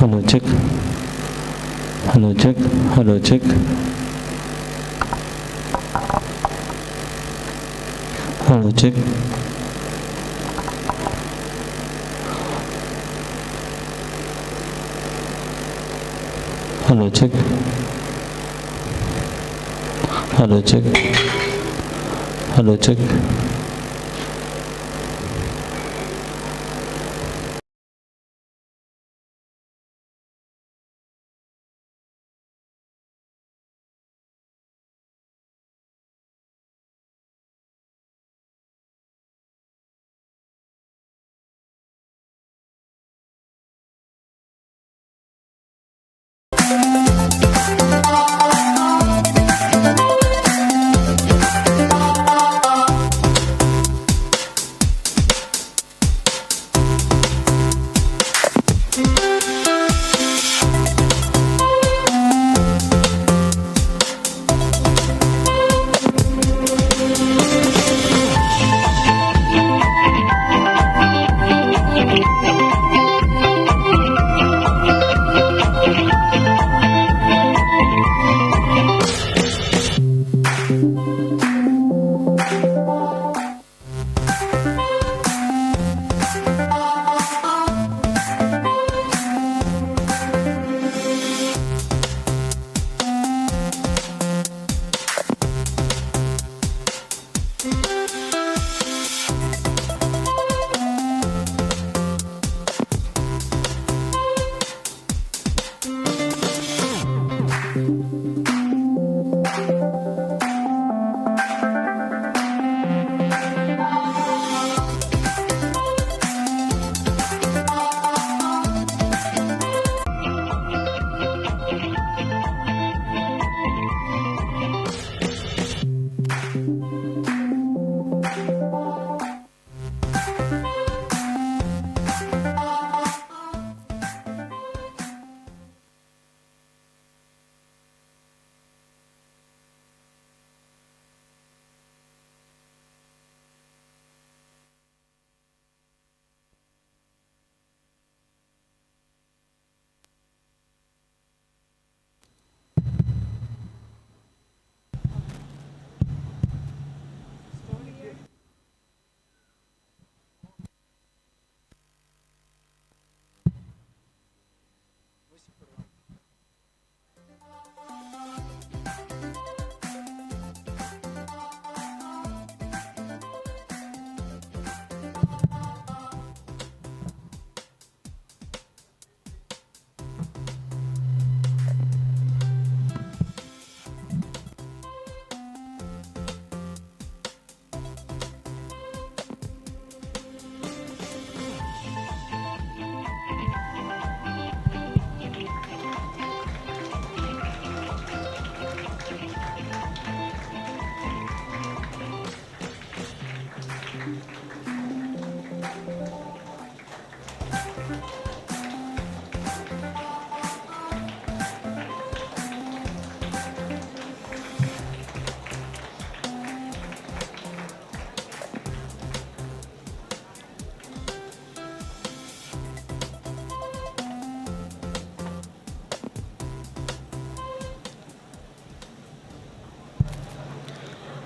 Hello, check. Hello, check. Hello, check. Hello, check. Hello, check. Hello, check. Hello, check.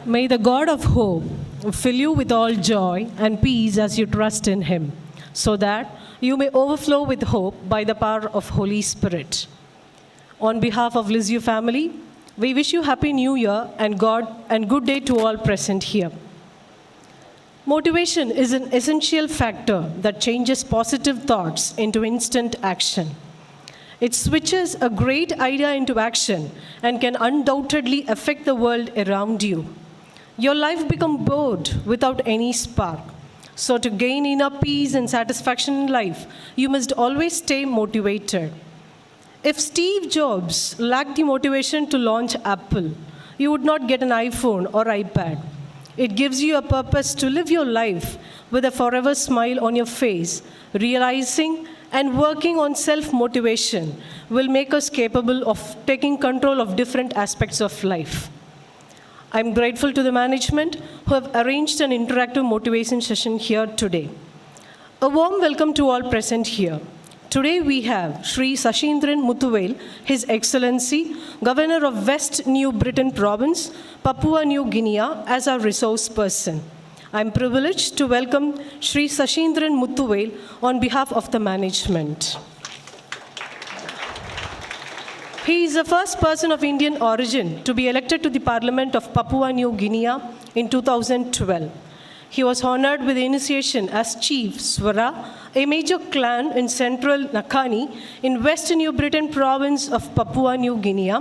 May the God of hope fill you with all joy and peace as you trust in Him, so that you may overflow with hope by the power of Holy Spirit. On behalf of Lizzie family, we wish you Happy New Year and good day to all present here. Motivation is an essential factor that changes positive thoughts into instant action. It switches a great idea into action and can undoubtedly affect the world around you. Your life becomes bored without any spark. So to gain inner peace and satisfaction in life, you must always stay motivated. If Steve Jobs lacked the motivation to launch Apple, you would not get an iPhone or iPad. It gives you a purpose to live your life with a forever smile on your face. Realizing and working on self-motivation will make us capable of taking control of different aspects of life. I'm grateful to the management who have arranged an interactive motivation session here today. A warm welcome to all present here. Today we have Shri Sasindran Muthuvel, His Excellency, Governor of West New Britain Province, Papua New Guinea, as our resource person. I am privileged to welcome Shri Sasindran Muthuvel on behalf of the management. He is the first person of Indian origin to be elected to the Parliament of Papua New Guinea in 2012. He was honored with the initiation as Chief Swara, a major clan in central Nakani in West New Britain province of Papua New Guinea,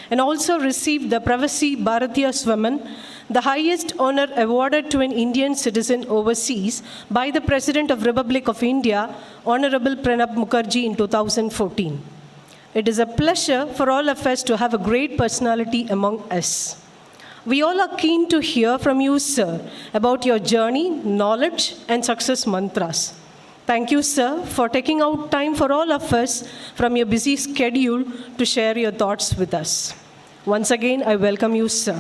and also received the Pravasi Bharatiya Swaman, the highest honor awarded to an Indian citizen overseas by the President of Republic of India, Honourable Pranab Mukherjee in 2014. It is a pleasure for all of us to have a great personality among us. We all are keen to hear from you, sir, about your journey, knowledge, and success mantras. Thank you, sir, for taking out time for all of us from your busy schedule to share your thoughts with us. Once again, I welcome you, sir.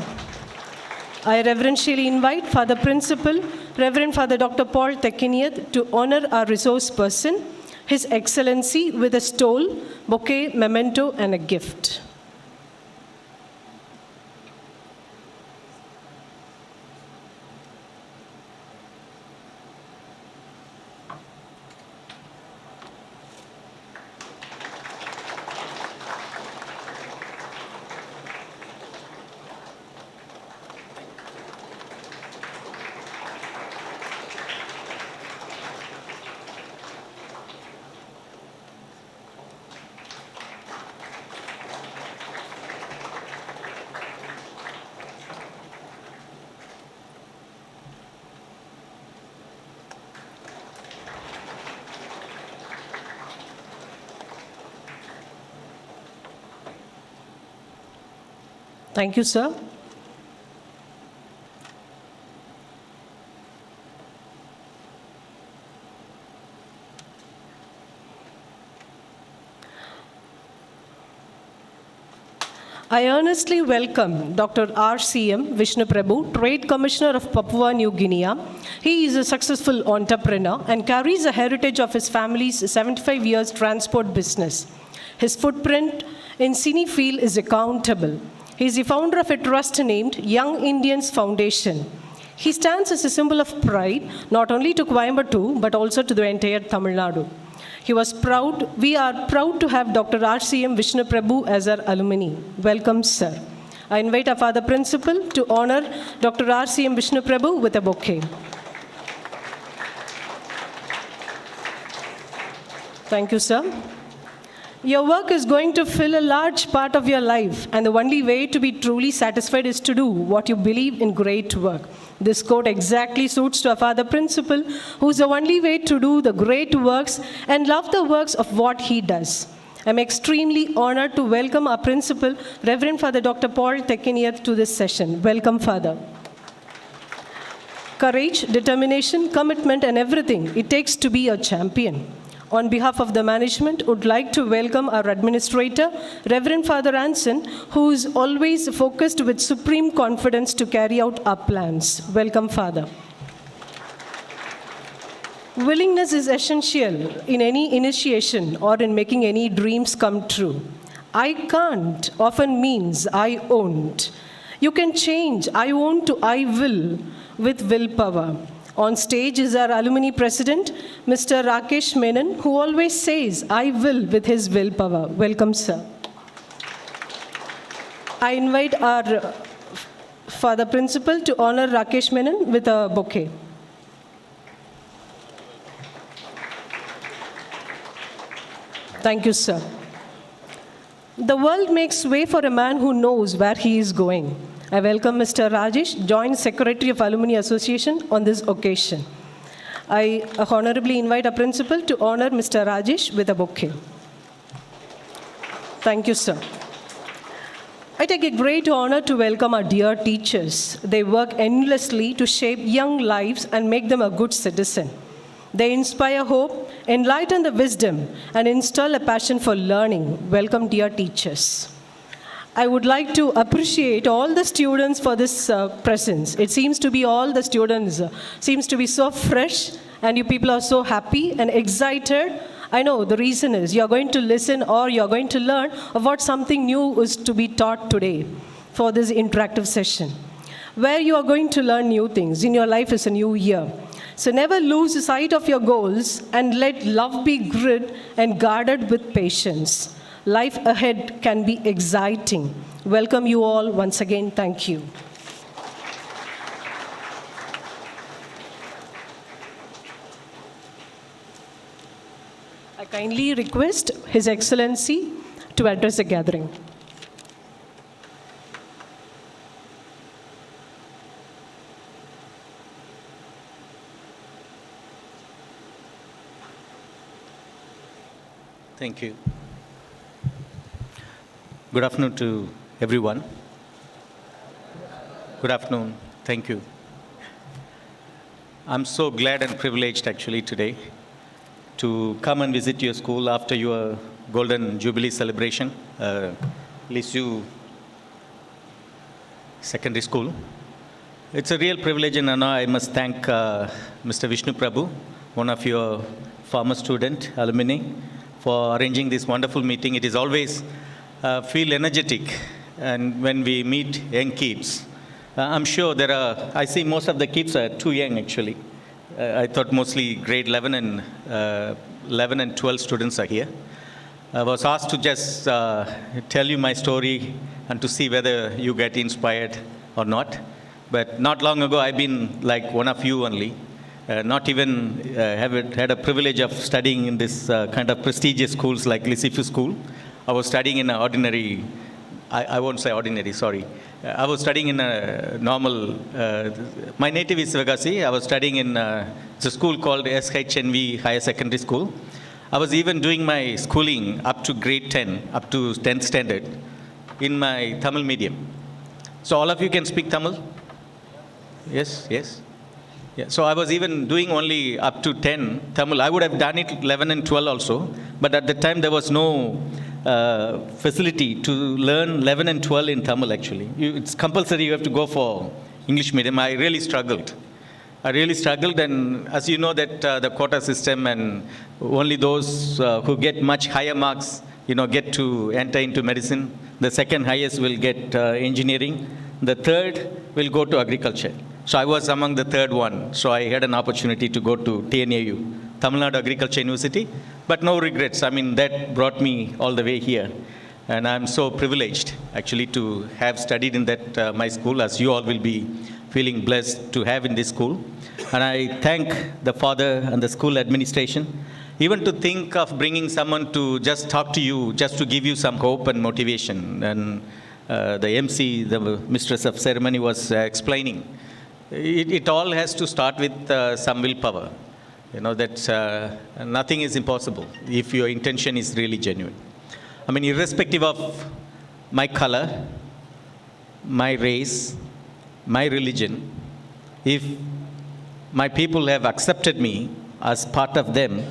I reverentially invite Father Principal, Reverend Father Dr. Paul Tekiniath, to honor our resource person, His Excellency, with a stole, bouquet, memento, and a gift. Thank you, sir. I earnestly welcome Dr. RCM Vishnu Prabhu, Trade Commissioner of Papua New Guinea. He is a successful entrepreneur and carries a heritage of his family's 75 years transport business. His footprint in cine field is accountable. He is the founder of a trust named Young Indians Foundation. He stands as a symbol of pride, not only to Coimbatore, but also to the entire Tamil Nadu. We are proud to have Dr. RCM Vishnu Prabhu as our alumni. Welcome, sir. I invite our Father Principal to honor Dr. RCM Vishnu Prabhu with a bouquet. Thank you, sir. Your work is going to fill a large part of your life, and the only way to be truly satisfied is to do what you believe in great work. This quote exactly suits to our Father Principal, who's the only way to do the great works and love the works of what he does. I'm extremely honored to welcome our Principal, Reverend Father Dr. Paul Tekiniath, to this session. Welcome, Father. Courage, determination, commitment, and everything it takes to be a champion. On behalf of the management, would like to welcome our administrator, Reverend Father Anson, who is always focused with supreme confidence to carry out our plans. Welcome, Father. Willingness is essential in any initiation or in making any dreams come true. I can't often means I won't. You can change I won't to I will with willpower. On stage is our alumni president, Mr. Rakesh Menon, who always says, I will with his willpower. Welcome, sir. I invite our Father Principal to honor Rakesh Menon with a bouquet. Thank you, sir. The world makes way for a man who knows where he is going. I welcome Mr. Rajesh, Joint Secretary of Alumni Association, on this occasion. I honorably invite our principal to honor Mr. Rajesh with a bouquet. Thank you, sir. I take a great honor to welcome our dear teachers. They work endlessly to shape young lives and make them a good citizen. They inspire hope, enlighten the wisdom, and instill a passion for learning. Welcome, dear teachers. I would like to appreciate all the students for this presence. It seems to be all the students seems to be so fresh, and you people are so happy and excited. I know the reason is you're going to listen or you're going to learn about something new is to be taught today for this interactive session, where you are going to learn new things. In your life is a new year. So never lose sight of your goals and let love be grid and guarded with patience. Life ahead can be exciting. Welcome you all once again. Thank you. I kindly request His Excellency to address the gathering. Thank you. Good afternoon to everyone. Good afternoon. Thank you. I'm so glad and privileged actually today to come and visit your school after your Golden Jubilee celebration, LSU Secondary School. It's a real privilege and honor. I must thank Mr. Vishnu Prabhu, one of your former student, alumni, for arranging this wonderful meeting. It is always feel energetic, and when we meet young kids, I'm sure I see most of the kids are too young actually. I thought mostly grade 11 and 12 students are here. I was asked to just tell you my story and to see whether you get inspired or not. But not long ago, I've been like one of you only. Not even had a privilege of studying in this kind of prestigious schools like LSU School. I was studying in an ordinary, I won't say ordinary, sorry. I was studying in a normal, my native is Vagasi. I was studying in it's a school called SHNV Higher Secondary School. I was even doing my schooling up to grade 10, up to 10th standard in my Tamil medium. So all of you can speak Tamil? Yes, yes. Yeah, so I was even doing only up to 10 Tamil. I would have done it 11 and 12 also, but at the time there was no facility to learn 11 and 12 in Tamil actually. It's compulsory, you have to go for English medium. I really struggled, and as you know that the quota system and only those who get much higher marks, get to enter into medicine. The second highest will get engineering. The third will go to agriculture. So I was among the third one. So I had an opportunity to go to TNAU, Tamil Nadu Agriculture University, but no regrets. I mean, that brought me all the way here. And I'm so privileged actually to have studied in that my school, as you all will be feeling blessed to have in this school. And I thank the father and the school administration, even to think of bringing someone to just talk to you, just to give you some hope and motivation. And the MC, the mistress of ceremony, was explaining. It all has to start with some willpower. That nothing is impossible if your intention is really genuine. I mean, irrespective of my color, my race, my religion, if my people have accepted me as part of them,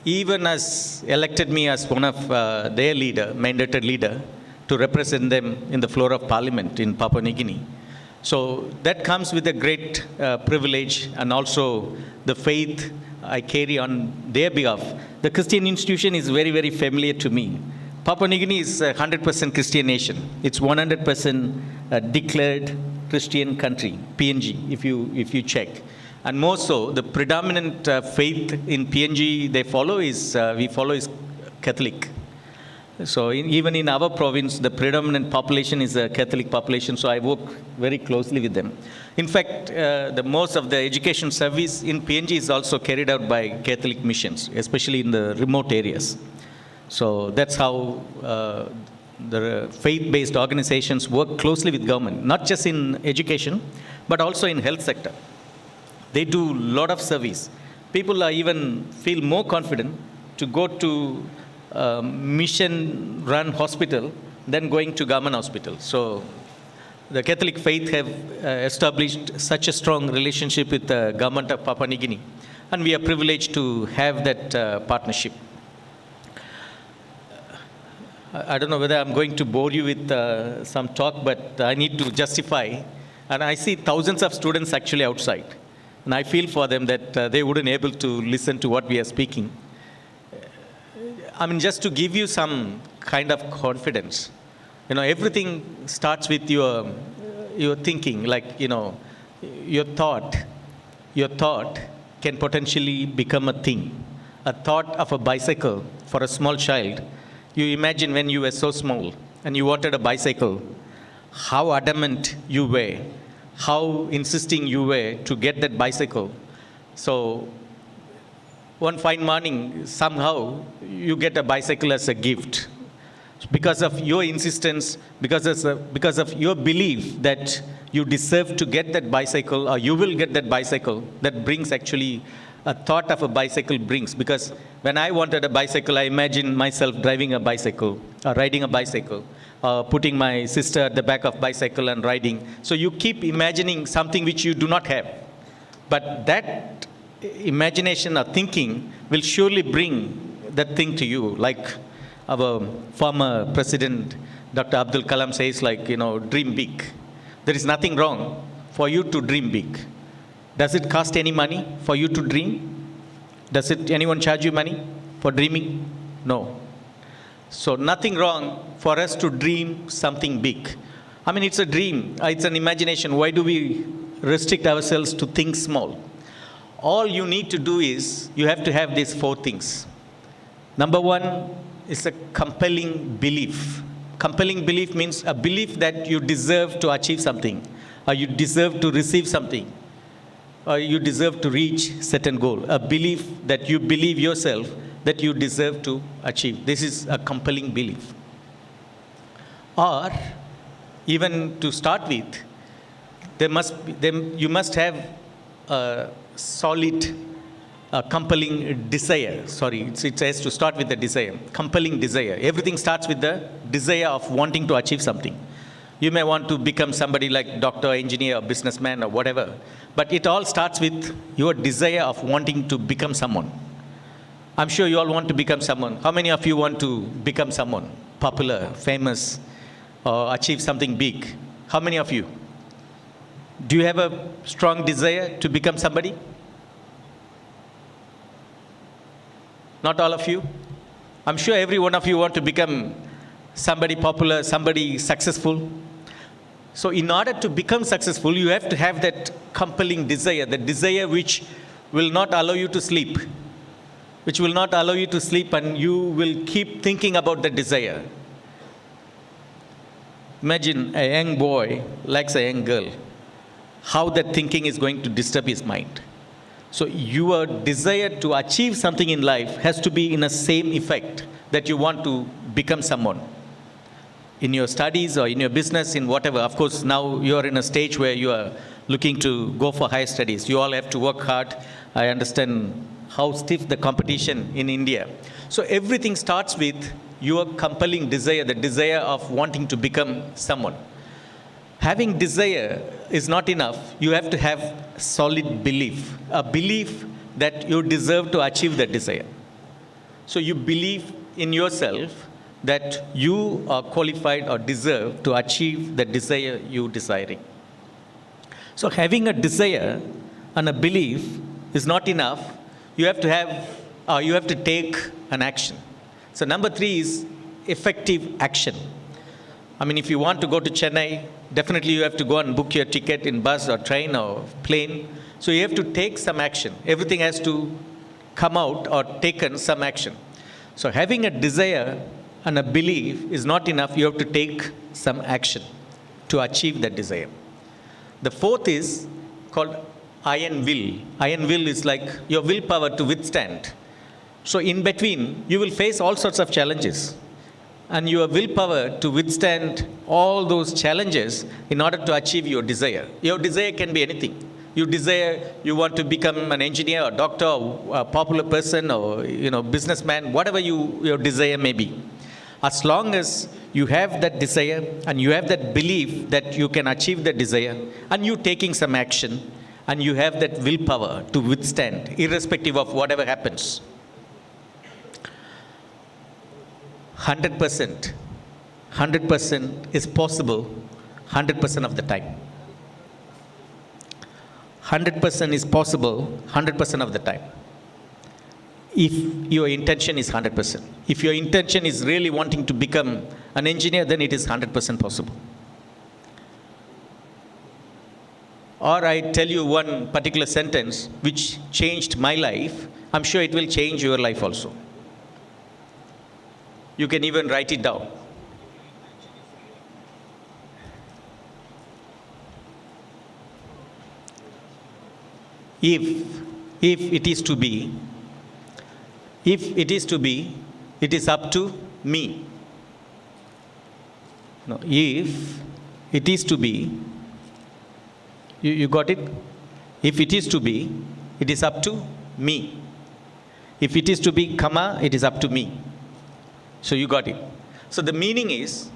even as elected me as one of their leader, mandated leader, to represent them in the floor of parliament in Papua New Guinea. So that comes with a great privilege and also the faith I carry on their behalf. The Christian institution is very, very familiar to me. Papua New Guinea is a 100% Christian nation. It's 100% declared Christian country, PNG, if you check. And more so, the predominant faith in PNG we follow is Catholic. So even in our province, the predominant population is a Catholic population, so I work very closely with them. In fact, the most of the education service in PNG is also carried out by Catholic missions, especially in the remote areas. So that's how the faith-based organizations work closely with government, not just in education, but also in health sector. They do a lot of service. People are even feel more confident to go to mission-run hospital than going to government hospital. So the Catholic faith have established such a strong relationship with the government of Papua New Guinea, and we are privileged to have that partnership. I don't know whether I'm going to bore you with some talk, but I need to justify. And I see thousands of students actually outside, and I feel for them that they wouldn't able to listen to what we are speaking. I mean, just to give you some kind of confidence, everything starts with your thinking, like, your thought can potentially become a thing. A thought of a bicycle for a small child, you imagine when you were so small and you wanted a bicycle, how adamant you were, how insisting you were to get that bicycle. So one fine morning, somehow you get a bicycle as a gift. Because of your insistence, because of your belief that you deserve to get that bicycle or you will get that bicycle, that brings actually a thought of a bicycle brings. Because when I wanted a bicycle, I imagined myself driving a bicycle or riding a bicycle, putting my sister at the back of bicycle and riding. So you keep imagining something which you do not have. But that imagination or thinking will surely bring that thing to you. Like our former president, Dr. Abdul Kalam says, like, dream big. There is nothing wrong for you to dream big. Does it cost any money for you to dream? Does anyone charge you money for dreaming? No. So nothing wrong for us to dream something big. I mean, it's a dream. It's an imagination. Why do we restrict ourselves to think small? All you need to do is, you have to have these 4 things. Number 1 is a compelling belief. Compelling belief means a belief that you deserve to achieve something, or you deserve to receive something, or you deserve to reach certain goal. A belief that you believe yourself that you deserve to achieve. This is a compelling belief. Or even to start with, you must have a solid, compelling desire. Sorry, it has to start with the desire. Compelling desire. Everything starts with the desire of wanting to achieve something. You may want to become somebody like doctor, engineer, or businessman, or whatever. But it all starts with your desire of wanting to become someone. I'm sure you all want to become someone. How many of you want to become someone? Popular, famous, or achieve something big? How many of you? Do you have a strong desire to become somebody? Not all of you? I'm sure every one of you want to become somebody popular, somebody successful. So in order to become successful, you have to have that compelling desire, the desire which will not allow you to sleep, and you will keep thinking about the desire. Imagine a young boy likes a young girl. How that thinking is going to disturb his mind. So your desire to achieve something in life has to be in a same effect that you want to become someone. In your studies or in your business, in whatever. Of course, now you are in a stage where you are looking to go for higher studies. You all have to work hard. I understand how stiff the competition in India. So everything starts with your compelling desire, the desire of wanting to become someone. Having desire is not enough. You have to have solid belief, a belief that you deserve to achieve that desire. So you believe in yourself that you are qualified or deserve to achieve the desire you desiring. So having a desire and a belief is not enough. You have to take an action. So number 3 is effective action. I mean, if you want to go to Chennai, definitely you have to go and book your ticket in bus or train or plane. So you have to take some action. Everything has to come out or taken some action. So having a desire and a belief is not enough. You have to take some action to achieve that desire. The 4th is called iron will. Iron will is like your willpower to withstand. So in between, you will face all sorts of challenges. And your willpower to withstand all those challenges in order to achieve your desire. Your desire can be anything. You want to become an engineer or doctor or a popular person or businessman, whatever your desire may be. As long as you have that desire and you have that belief that you can achieve that desire, and you taking some action, and you have that willpower to withstand irrespective of whatever happens. 100% is possible 100% of the time. 100% is possible 100% of the time. if your intention is 100%. If your intention is really wanting to become an engineer, then it is 100% possible. Or I tell you one particular sentence which changed my life, I'm sure it will change your life also. You can even write it down. If it is to be, it is up to me. No, if it is to be, you got it? If it is to be, it is up to me. If it is to be, comma, it is up to me. So you got it. So the meaning is,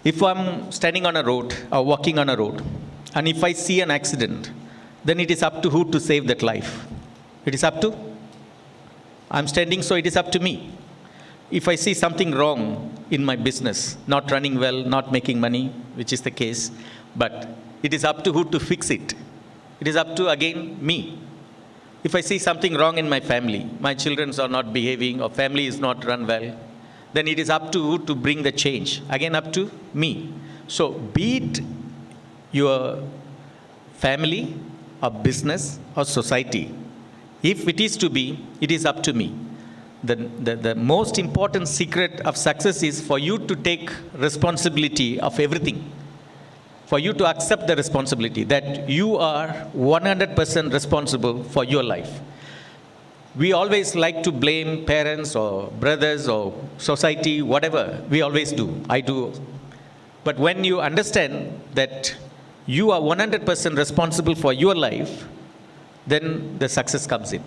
if I'm standing on a road or walking on a road, and if I see an accident, then it is up to who to save that life? It is up to? I'm standing, so it is up to me. If I see something wrong in my business, not running well, not making money, which is the case, but it is up to who to fix it? It is up to, again, me. If I see something wrong in my family, my children are not behaving or family is not run well, then it is up to who to bring the change? Again, up to me. So be it your family or business or society, if it is to be, it is up to me. The most important secret of success is for you to take responsibility of everything. For you to accept the responsibility that you are 100% responsible for your life. We always like to blame parents or brothers or society, whatever. We always do. I do. But when you understand that you are 100% responsible for your life, then the success comes in.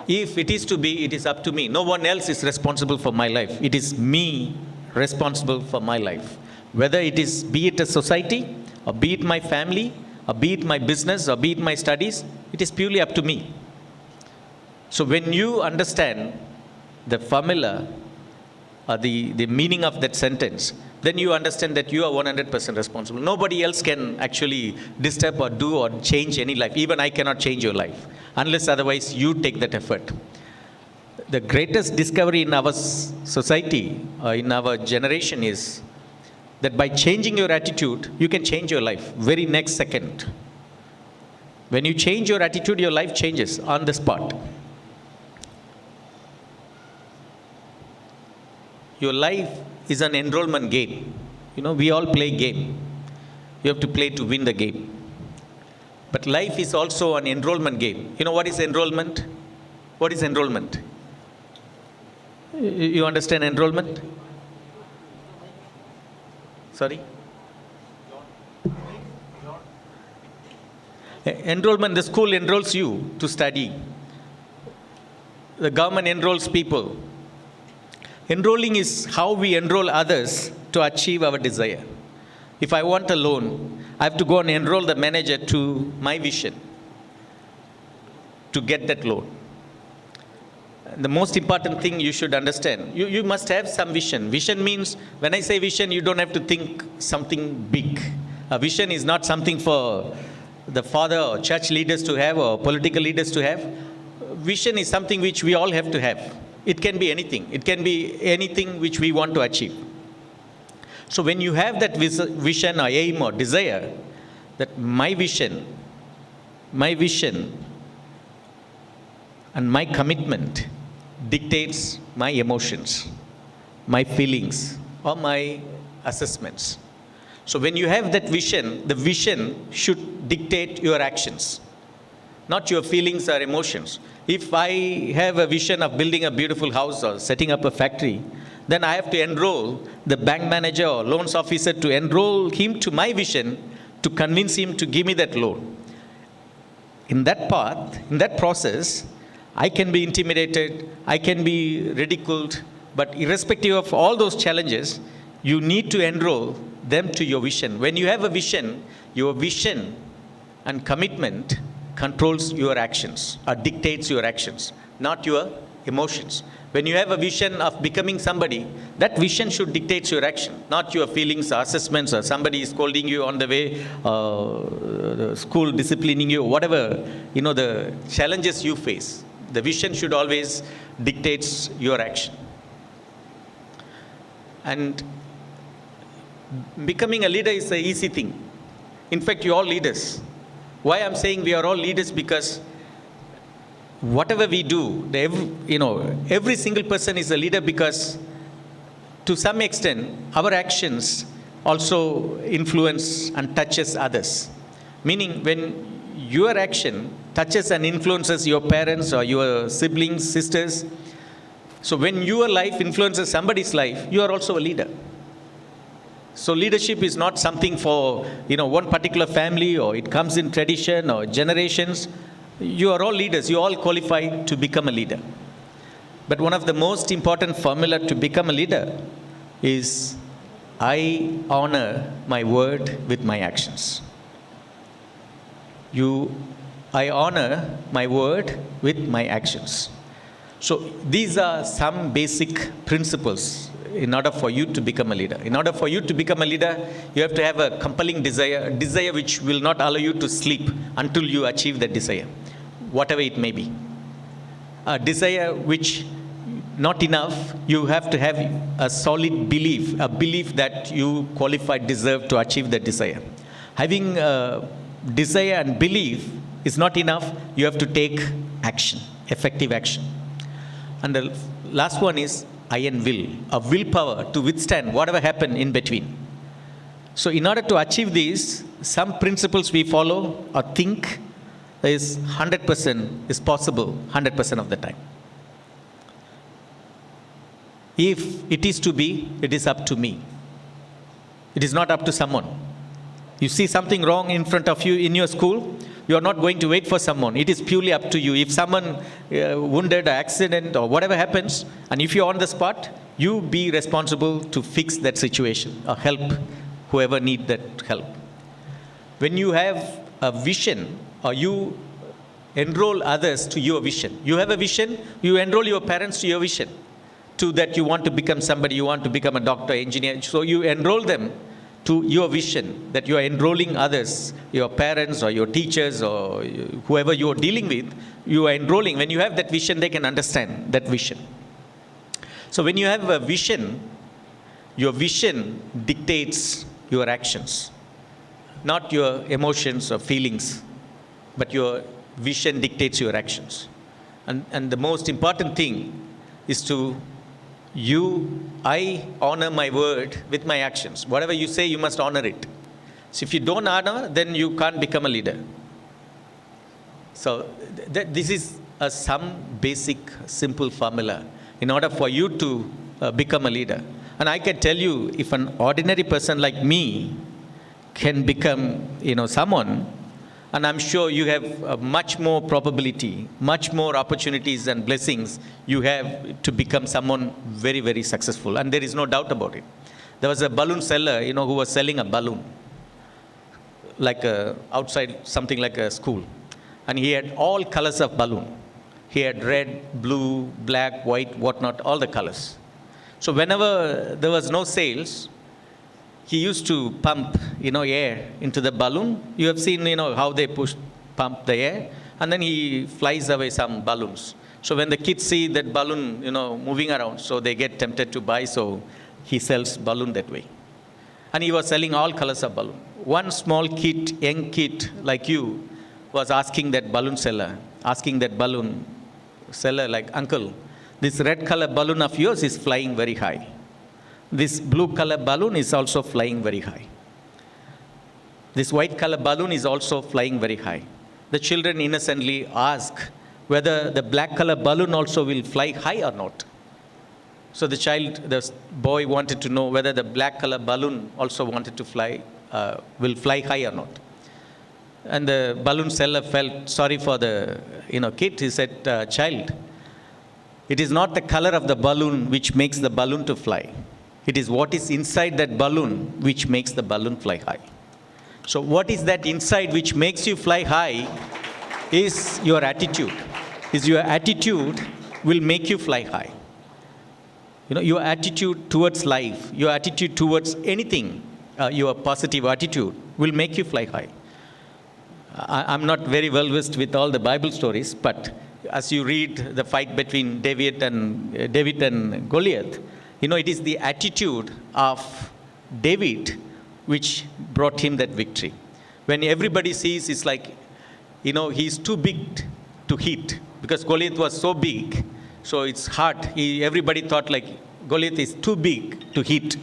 If it is to be, it is up to me. No one else is responsible for my life. It is me responsible for my life. Whether it is, be it a society, or be it my family, or be it my business, or be it my studies, it is purely up to me. So when you understand the formula or the meaning of that sentence, then you understand that you are 100% responsible. Nobody else can actually disturb or do or change any life. Even I cannot change your life, unless otherwise you take that effort. The greatest discovery in our society, in our generation is that by changing your attitude, you can change your life very next second. When you change your attitude, your life changes on the spot. Your life is an enrollment game. You know, we all play game. You have to play to win the game. But life is also an enrollment game. You know what is enrollment? What is enrollment? You understand enrollment? Sorry? Enrollment, the school enrolls you to study. The government enrolls people. Enrolling is how we enroll others to achieve our desire. If I want a loan, I have to go and enroll the manager to my vision to get that loan. The most important thing you should understand, you must have some vision. Vision means, when I say vision, you don't have to think something big. A vision is not something for the father or church leaders to have or political leaders to have. Vision is something which we all have to have. It can be anything. It can be anything which we want to achieve. So when you have that vision or aim or desire, that my vision and my commitment dictates my emotions, my feelings, or my assessments. So when you have that vision, the vision should dictate your actions, not your feelings or emotions. If I have a vision of building a beautiful house or setting up a factory, then I have to enroll the bank manager or loans officer to enroll him to my vision to convince him to give me that loan. In that path, in that process, I can be intimidated, I can be ridiculed, but irrespective of all those challenges, you need to enroll them to your vision. When you have a vision, your vision and commitment controls your actions or dictates your actions, not your emotions. When you have a vision of becoming somebody, that vision should dictate your action, not your feelings or assessments or somebody is scolding you on the way, the school disciplining you, whatever, the challenges you face. The vision should always dictate your action. And becoming a leader is an easy thing. In fact, you're all leaders. Why I'm saying we are all leaders? Because whatever we do, every single person is a leader, because to some extent, our actions also influence and touches others. Meaning, when your action touches and influences your parents or your siblings, sisters, so when your life influences somebody's life, you are also a leader. So leadership is not something for, one particular family, or it comes in tradition or generations. You are all leaders. You all qualify to become a leader. But one of the most important formula to become a leader is, I honor my word with my actions. I honor my word with my actions. So these are some basic principles in order for you to become a leader. In order for you to become a leader, you have to have a compelling desire which will not allow you to sleep until you achieve that desire, whatever it may be. A desire which not enough, you have to have a solid belief, a belief that you qualify, deserve to achieve that desire. Having a desire and belief is not enough, you have to take action, effective action. And the last one is iron will, a willpower to withstand whatever happened in between. So in order to achieve these, some principles we follow or think is 100% is possible 100% of the time. If it is to be, it is up to me. It is not up to someone. You see something wrong in front of you in your school, you are not going to wait for someone. It is purely up to you. If someone wounded, or accident, or whatever happens, and if you're on the spot, you be responsible to fix that situation or help whoever need that help. When you have a vision, or you enroll others to your vision, you have a vision, you enroll your parents to your vision, to that you want to become somebody, you want to become a doctor, engineer, so you enroll them to your vision, that you are enrolling others, your parents or your teachers or whoever you are dealing with, you are enrolling. When you have that vision, they can understand that vision. So when you have a vision, your vision dictates your actions, not your emotions or feelings, but your vision dictates your actions. And the most important thing is I honor my word with my actions. Whatever you say, you must honor it. So if you don't honor, then you can't become a leader. So this is some basic, simple formula in order for you to become a leader. And I can tell you, if an ordinary person like me can become, someone, and I'm sure you have much more probability, much more opportunities and blessings you have to become someone very, very successful. And there is no doubt about it. There was a balloon seller, who was selling a balloon, like outside something like a school. And he had all colors of balloon. He had red, blue, black, white, whatnot, all the colors. So whenever there was no sales, he used to pump, air into the balloon. You have seen, how they pump the air, and then he flies away some balloons. So when the kids see that balloon, moving around, so they get tempted to buy, so he sells balloon that way. And he was selling all colors of balloon. One small kid, young kid like you, was asking that balloon seller, like, uncle, this red color balloon of yours is flying very high. This blue color balloon is also flying very high. This white color balloon is also flying very high. The children innocently ask whether the black color balloon also will fly high or not. So the boy wanted to know whether the black color balloon also wanted to will fly high or not. And the balloon seller felt sorry for the kid. He said, child, it is not the color of the balloon which makes the balloon to fly. It is what is inside that balloon which makes the balloon fly high. So what is that inside which makes you fly high is your attitude. Your attitude will make you fly high. Your attitude towards life, your attitude towards anything, your positive attitude will make you fly high. I'm not very well versed with all the Bible stories, but as you read the fight between David and Goliath, it is the attitude of David which brought him that victory. When everybody sees, it's like, he's too big to hit, because Goliath was so big, so it's hard. Everybody thought like Goliath is too big to hit.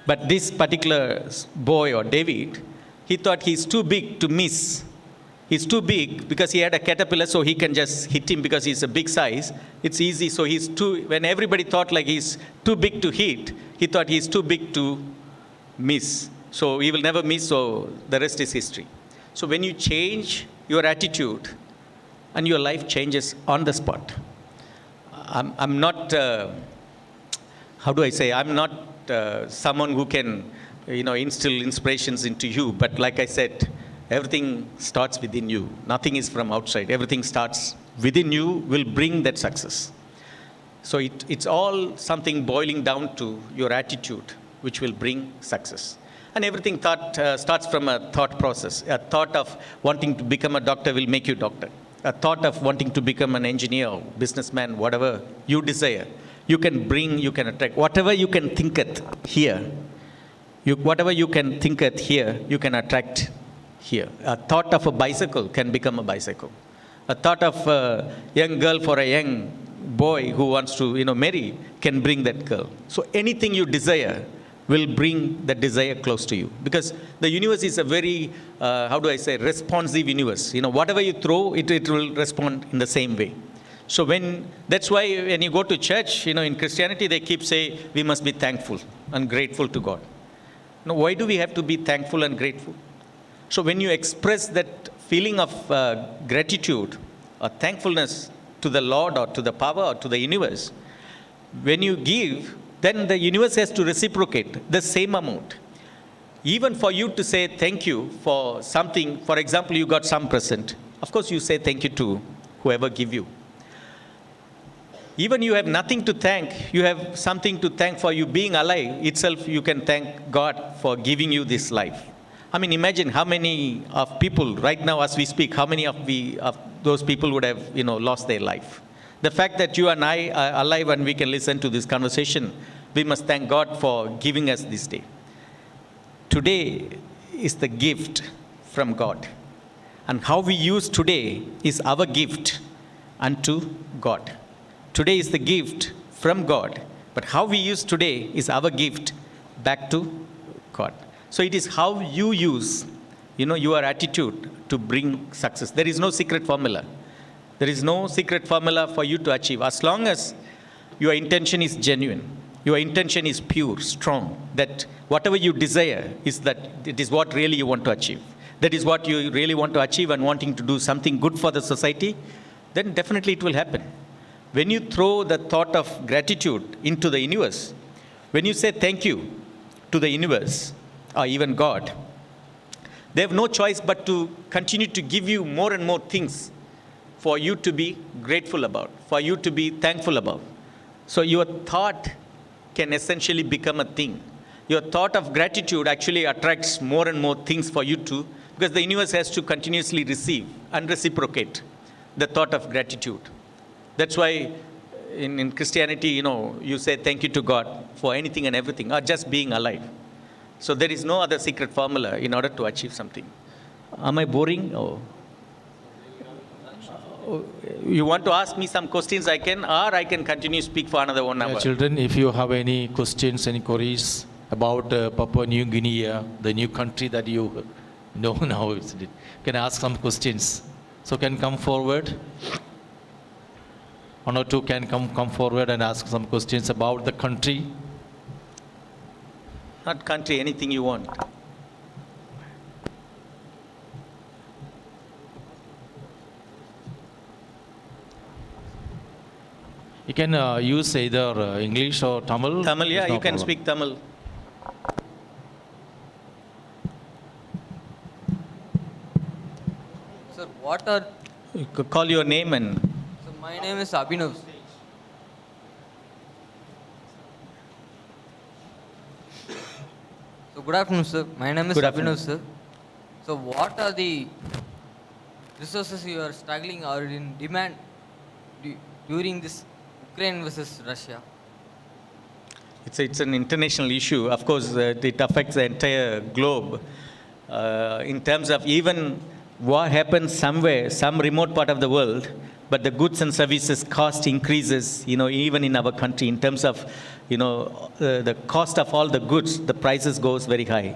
But this particular boy, or David, he thought he's too big to miss. He's too big because he had a caterpillar, so he can just hit him because he's a big size. It's easy. So when everybody thought like he's too big to hit, he thought he's too big to miss. So he will never miss, so the rest is history. So when you change your attitude, and your life changes on the spot. I'm not, how do I say, I'm not someone who can, instill inspirations into you. But like I said, everything starts within you. Nothing is from outside. Everything starts within you, will bring that success. So it's all something boiling down to your attitude, which will bring success. And everything starts from a thought process. A thought of wanting to become a doctor will make you doctor. A thought of wanting to become an engineer, businessman, whatever you desire, you can attract. Whatever you can think at here, whatever you can think at here, you can attract here. A thought of a bicycle can become a bicycle. A thought of a young girl for a young boy who wants to, marry can bring that girl. So anything you desire will bring that desire close to you. Because the universe is a very, responsive universe. Whatever you throw, it will respond in the same way. So that's why when you go to church, in Christianity, they keep saying, we must be thankful and grateful to God. Now, why do we have to be thankful and grateful? So when you express that feeling of gratitude or thankfulness to the Lord or to the power or to the universe, when you give, then the universe has to reciprocate the same amount. Even for you to say thank you for something, for example, you got some present, of course you say thank you to whoever give you. Even you have nothing to thank, you have something to thank for you being alive itself, you can thank God for giving you this life. I mean, imagine how many of people, right now as we speak, how many of those people would have, lost their life. The fact that you and I are alive and we can listen to this conversation, we must thank God for giving us this day. Today is the gift from God. And how we use today is our gift unto God. Today is the gift from God. But how we use today is our gift back to God. So it is how you use, your attitude to bring success. There is no secret formula. There is no secret formula for you to achieve. As long as your intention is genuine, your intention is pure, strong, that whatever you desire is that it is what really you want to achieve. That is what you really want to achieve and wanting to do something good for the society, then definitely it will happen. When you throw the thought of gratitude into the universe, when you say thank you to the universe or even God, they have no choice but to continue to give you more and more things for you to be grateful about, for you to be thankful about. So your thought can essentially become a thing. Your thought of gratitude actually attracts more and more things for you to, because the universe has to continuously receive and reciprocate the thought of gratitude. That's why in Christianity, you say thank you to God for anything and everything, or just being alive. So there is no other secret formula in order to achieve something. Am I boring? Or you want to ask me some questions, I can, or I can continue to speak for another 1 hour. Children, if you have any questions, any queries about Papua New Guinea, the new country that you know now, can ask some questions. So can come forward. One or two can come forward and ask some questions about the country. Not country, anything you want. You can use either English or Tamil. Tamil, yeah, no you can problem. speak Tamil. Sir, what are... You could call your name and... So my name is Abhinav. So good afternoon, sir. My name is Good afternoon. Abhinav, sir. So what are the resources you are struggling or in demand during this Ukraine versus Russia? It's an international issue. Of course, it affects the entire globe. In terms of even war happens somewhere, some remote part of the world, but the goods and services cost increases, even in our country in terms of, the cost of all the goods, the prices goes very high.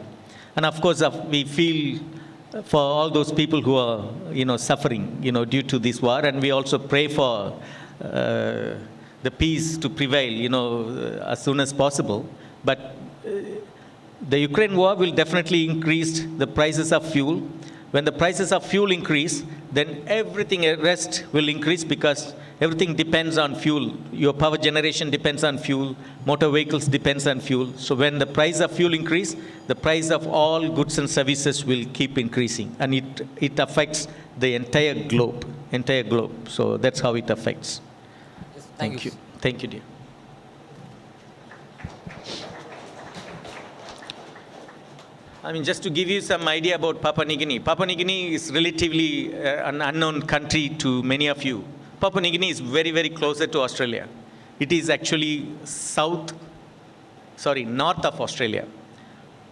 And of course, we feel for all those people who are, suffering, due to this war, and we also pray for the peace to prevail, as soon as possible. But the Ukraine war will definitely increase the prices of fuel. When the prices of fuel increase, then everything rest will increase because everything depends on fuel. Your power generation depends on fuel. Motor vehicles depends on fuel. So when the price of fuel increase, the price of all goods and services will keep increasing, and it affects the entire globe. So that's how it affects. Yes, Thank you. Thank you, dear. Just to give you some idea about Papua New Guinea. Papua New Guinea is relatively an unknown country to many of you. Papua New Guinea is very, very closer to Australia. It is actually north of Australia.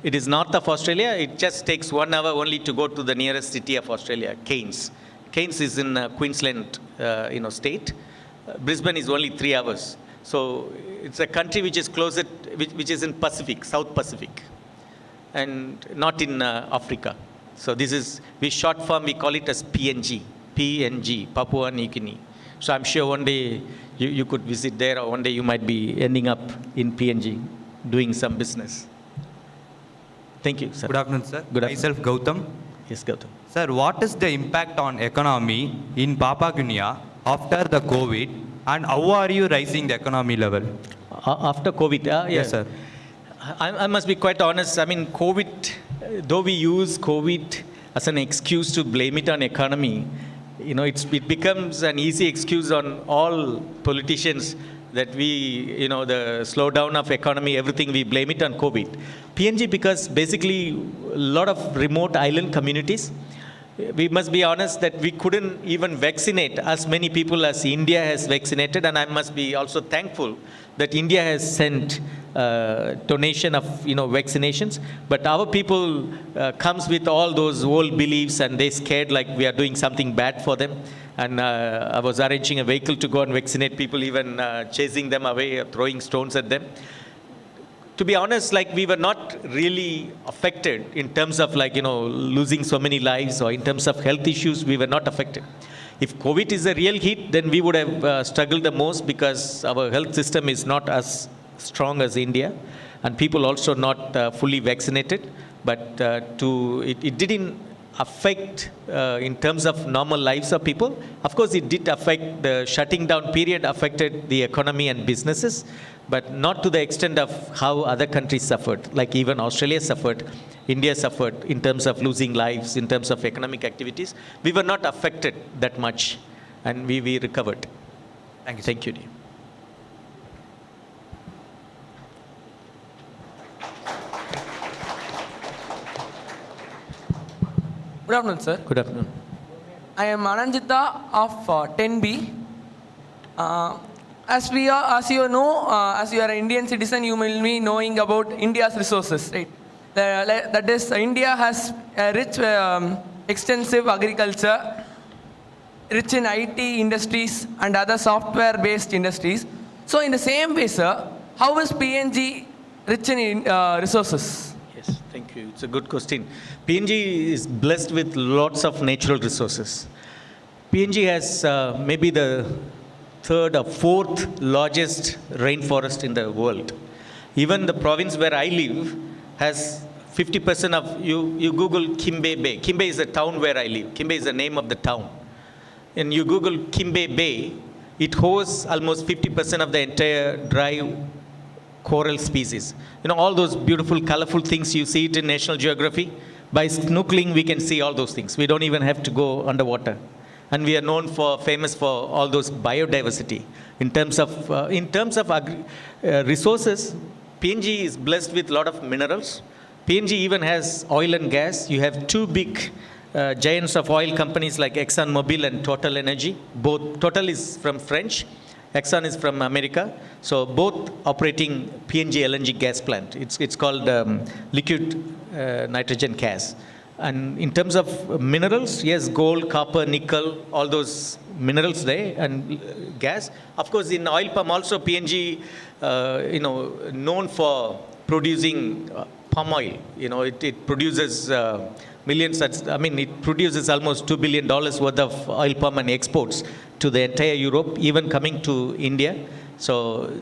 It is north of Australia. It just takes 1 hour only to go to the nearest city of Australia, Cairns. Cairns is in Queensland, state. Brisbane is only 3 hours. So it's a country which is closer, which is in Pacific, South Pacific, and not in Africa. So we short form, we call it as PNG, Papua New Guinea. So I'm sure one day you could visit there, or one day you might be ending up in PNG doing some business. Thank you, sir. Good afternoon, sir. Good afternoon. Myself, Gautam. Yes, Gautam. Sir, what is the impact on economy in Papua New Guinea after the COVID, and how are you raising the economy level? After COVID, yeah. Yes, sir. I must be quite honest. COVID, though we use COVID as an excuse to blame it on economy, it becomes an easy excuse on all politicians that the slowdown of economy, everything, we blame it on COVID. PNG, because basically a lot of remote island communities, we must be honest that we couldn't even vaccinate as many people as India has vaccinated, and I must be also thankful that India has sent donation of vaccinations, but our people comes with all those old beliefs, and they scared like we are doing something bad for them. And I was arranging a vehicle to go and vaccinate people, even chasing them away, throwing stones at them. To be honest, we were not really affected in terms of losing so many lives, or in terms of health issues, we were not affected. If COVID is a real hit, then we would have struggled the most, because our health system is not as strong as India, and people also not fully vaccinated. But it didn't affect in terms of normal lives of people. Of course, it did affect. The shutting down period affected the economy and businesses, but not to the extent of how other countries suffered. Like even Australia suffered, India suffered in terms of losing lives, in terms of economic activities. We were not affected that much, and we recovered. Thank you, sir. Thank you, dear. Good afternoon, sir. Good afternoon. I am Ananjita of 10B. As you know, as you are an Indian citizen, you will be knowing about India's resources, right? That is, India has a rich, extensive agriculture, rich in IT industries and other software-based industries. So in the same way, sir, how is PNG rich in resources? Yes, thank you. It's a good question. PNG is blessed with lots of natural resources. PNG has maybe the third or fourth largest rainforest in the world. Even the province where I live has 50% of, you Google Kimbe Bay. Kimbe is the town where I live. Kimbe is the name of the town. And you Google Kimbe Bay, it hosts almost 50% of the entire dry coral species. All those beautiful, colorful things you see it in National Geography. By snorkeling, we can see all those things. We don't even have to go underwater. And we are famous for all those biodiversity. In terms of resources, PNG is blessed with a lot of minerals. PNG even has oil and gas. You have two big giants of oil companies like ExxonMobil and Total Energy. Both Total is from French, Exxon is from America. So both operating PNG LNG gas plant. It's called liquid nitrogen gas. And in terms of minerals, yes, gold, copper, nickel, all those minerals there, and gas. Of course, in oil palm also PNG, known for producing palm oil. It produces millions. It produces almost $2 billion worth of oil palm and exports to the entire Europe, even coming to India. So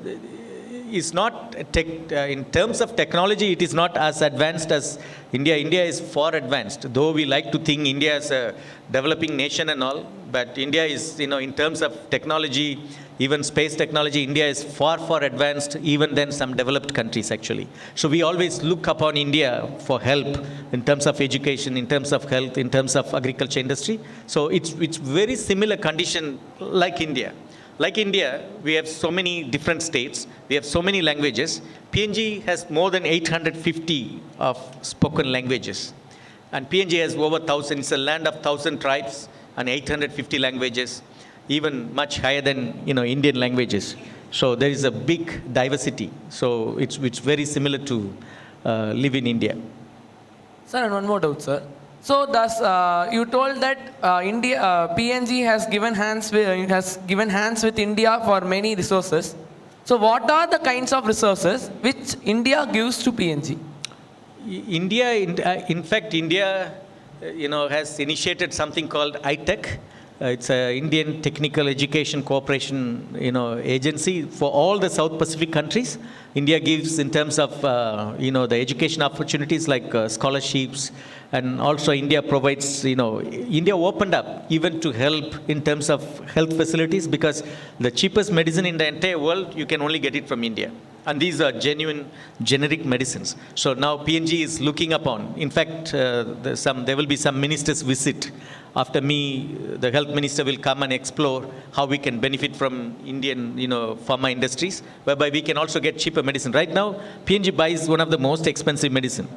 is not in terms of technology, it is not as advanced as India. India is far advanced, though we like to think India is a developing nation and all, but India is, in terms of technology, even space technology, India is far, far advanced even than some developed countries actually. So we always look upon India for help in terms of education, in terms of health, in terms of agriculture industry. So it's very similar condition like India. Like India, we have so many different states, we have so many languages. PNG has more than 850 of spoken languages. And PNG has over 1,000, it's a land of 1,000 tribes and 850 languages, even much higher than, Indian languages. So there is a big diversity. So it's very similar to live in India. Sir, and one more doubt, sir. So, thus, you told that PNG has given hands with India for many resources. So, what are the kinds of resources which India gives to PNG? India, in fact, India, has initiated something called ITEC. It's an Indian Technical Education Cooperation, agency for all the South Pacific countries. India gives in terms of, the education opportunities like scholarships, and also India provides, India opened up even to help in terms of health facilities, because the cheapest medicine in the entire world, you can only get it from India. And these are genuine generic medicines. So now PNG is looking upon, in fact, there will be some ministers visit. After me, the health minister will come and explore how we can benefit from Indian, pharma industries, whereby we can also get cheaper medicine. Right now, PNG buys one of the most expensive medicine.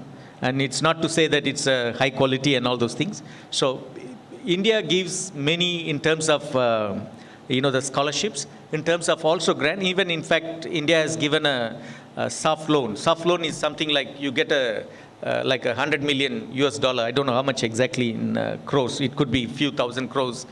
And it's not to say that it's high quality and all those things. So India gives many in terms of, the scholarships, in terms of also grant. Even in fact, India has given a soft loan. Soft loan is something like you get like $100 million US. I don't know how much exactly in crores. It could be a few thousand crores.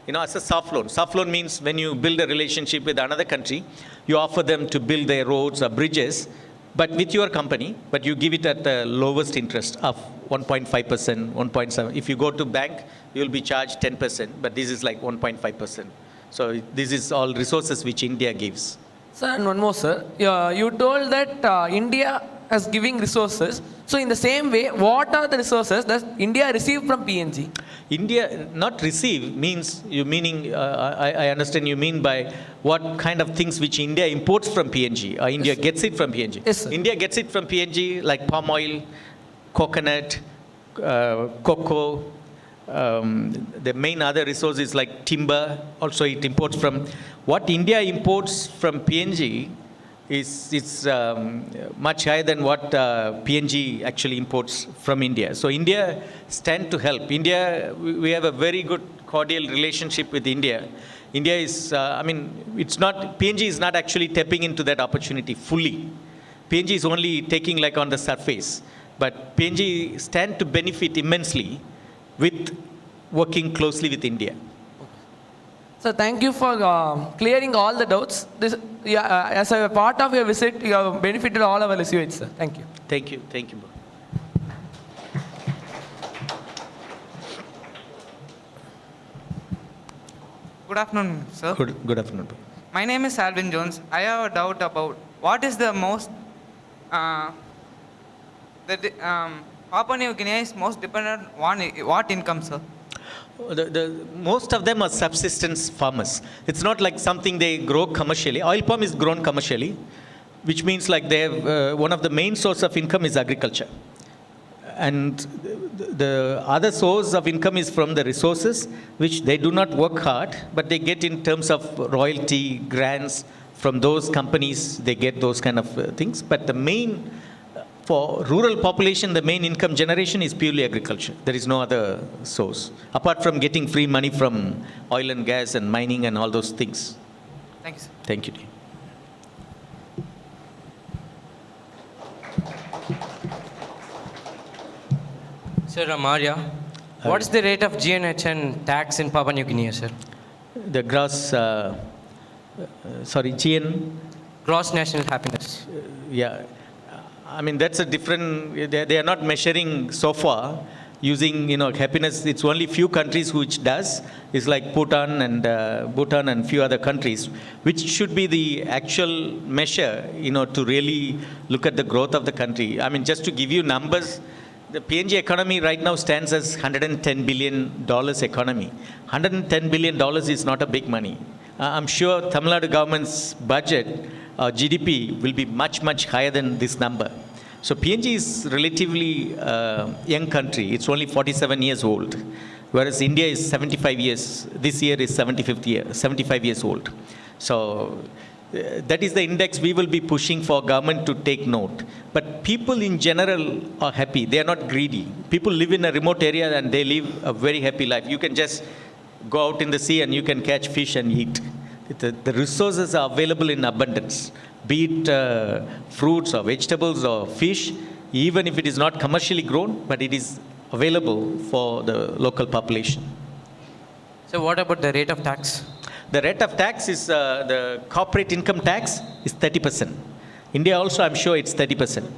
As a soft loan. Soft loan means when you build a relationship with another country, you offer them to build their roads or bridges, but with your company, but you give it at the lowest interest of 1.5%, 1.7. If you go to bank, you will be charged 10%, but this is like 1.5%. So this is all resources which India gives. Sir, and one more, sir. You told that India is giving resources. So in the same way, what are the resources that India received from PNG? India, not receive, means, I understand you mean by what kind of things which India imports from PNG, or India gets it from PNG. Yes, sir. India gets it from PNG like palm oil, coconut, cocoa. The main other resource is like timber, also it imports from. What India imports from PNG is much higher than what PNG actually imports from India. So India stand to help. We have a very good cordial relationship with India. India is, PNG is not actually tapping into that opportunity fully. PNG is only taking like on the surface. But PNG stand to benefit immensely with working closely with India. So thank you for clearing all the doubts. As a part of your visit, you have benefited all our listeners, sir. Thank you. Thank you. Thank you. Good afternoon, sir. Good afternoon. My name is Alvin Jones. I have a doubt about what is the most, Papua New Guinea is most dependent on what income, sir? Most of them are subsistence farmers. It's not like something they grow commercially. Oil palm is grown commercially, which means like they have, one of the main source of income is agriculture. And the other source of income is from the resources, which they do not work hard, but they get in terms of royalty, grants from those companies, they get those kind of things. But the main For rural population, the main income generation is purely agriculture. There is no other source, apart from getting free money from oil and gas and mining and all those things. Thank you, sir. Thank you. Sir Amaria, what is the rate of GNHN tax in Papua New Guinea, sir? The gross, GN, Gross national happiness. yeah. I mean, that's a different, they are not measuring so far using, happiness. It's only few countries which does. It's like Bhutan and few other countries, which should be the actual measure, to really look at the growth of the country. I mean, just to give you numbers, the PNG economy right now stands as $110 billion economy. $110 billion is not a big money. I'm sure Tamil Nadu government's budget, GDP, will be much, much higher than this number. So PNG is relatively young country. It's only 47 years old, whereas India is 75 years. This year is 75 years old. So that is the index we will be pushing for government to take note. But people in general are happy. They are not greedy. People live in a remote area and they live a very happy life. You can just go out in the sea and you can catch fish and eat. The resources are available in abundance, be it fruits or vegetables or fish, even if it is not commercially grown, but it is available for the local population. So what about the rate of tax? The rate of tax is, the corporate income tax is 30%. India also, I'm sure it's 30%.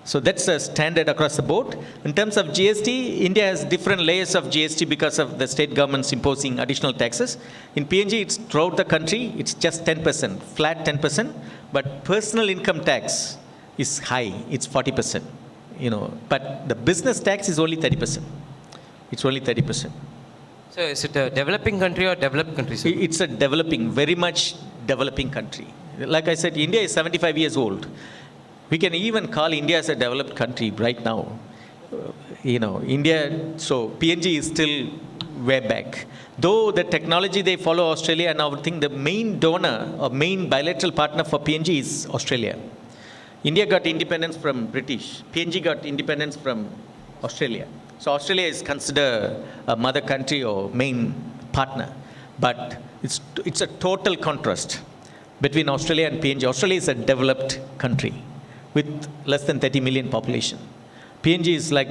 So that's a standard across the board. In terms of GST, India has different layers of GST because of the state governments imposing additional taxes. In PNG, it's throughout the country, it's just 10%, flat 10%. But personal income tax is high, it's 40%. But the business tax is only 30%. It's only 30%. So is it a developing country or developed country, sir? It's a developing, very much developing country. Like I said, India is 75 years old. We can even call India as a developed country right now. India, so PNG is still way back. Though the technology they follow Australia, and I would think the main donor or main bilateral partner for PNG is Australia. India got independence from British. PNG got independence from Australia. So Australia is considered a mother country or main partner. But it's a total contrast between Australia and PNG. Australia is a developed country with less than 30 million population. PNG is like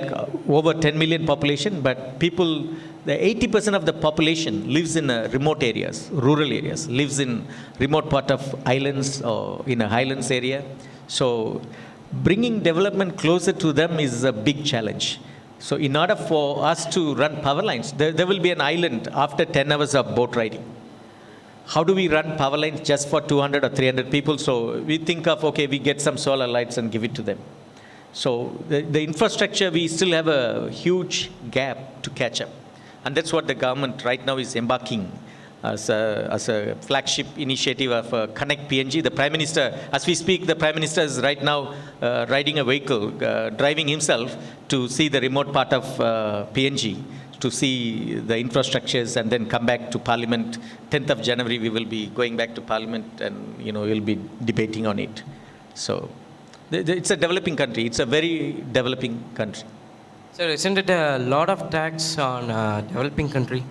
over 10 million population, but the 80% of the population lives in remote areas, rural areas, lives in remote part of islands or in a highlands area. So bringing development closer to them is a big challenge. So in order for us to run power lines, there will be an island after 10 hours of boat riding. How do we run power lines just for 200 or 300 people? So we think of, okay, we get some solar lights and give it to them. So the infrastructure, we still have a huge gap to catch up. And that's what the government right now is embarking as a flagship initiative of Connect PNG. The Prime Minister, as we speak, the Prime Minister is right now riding a vehicle, driving himself to see the remote part of PNG, to see the infrastructures and then come back to Parliament. 10th of January, we will be going back to Parliament and, we'll be debating on it. So it's a developing country. It's a very developing country. Sir, isn't it a lot of tax on a developing country?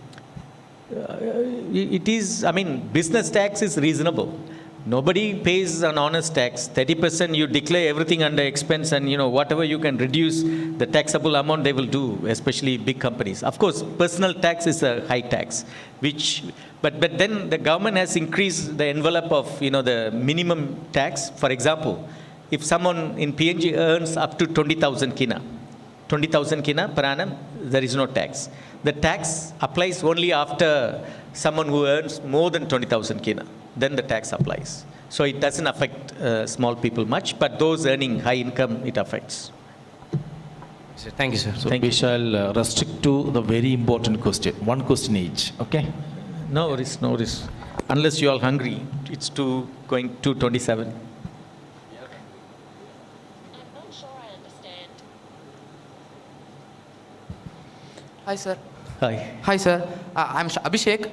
It is, business tax is reasonable. Nobody pays an honest tax. 30% you declare everything under expense and, whatever you can reduce the taxable amount, they will do, especially big companies. Of course, personal tax is a high tax, but then the government has increased the envelope of, the minimum tax. For example, if someone in PNG earns up to 20,000 kina per annum, there is no tax. The tax applies only after someone who earns more than 20,000 kina. Then the tax applies. So it doesn't affect small people much, but those earning high income, it affects. Sir, thank you, sir. So we shall restrict to the very important question. One question each, okay? No worries, no worries. Unless you are hungry, it's going 2:27. Hi, sir. Hi. Hi, sir. I'm Abhishek.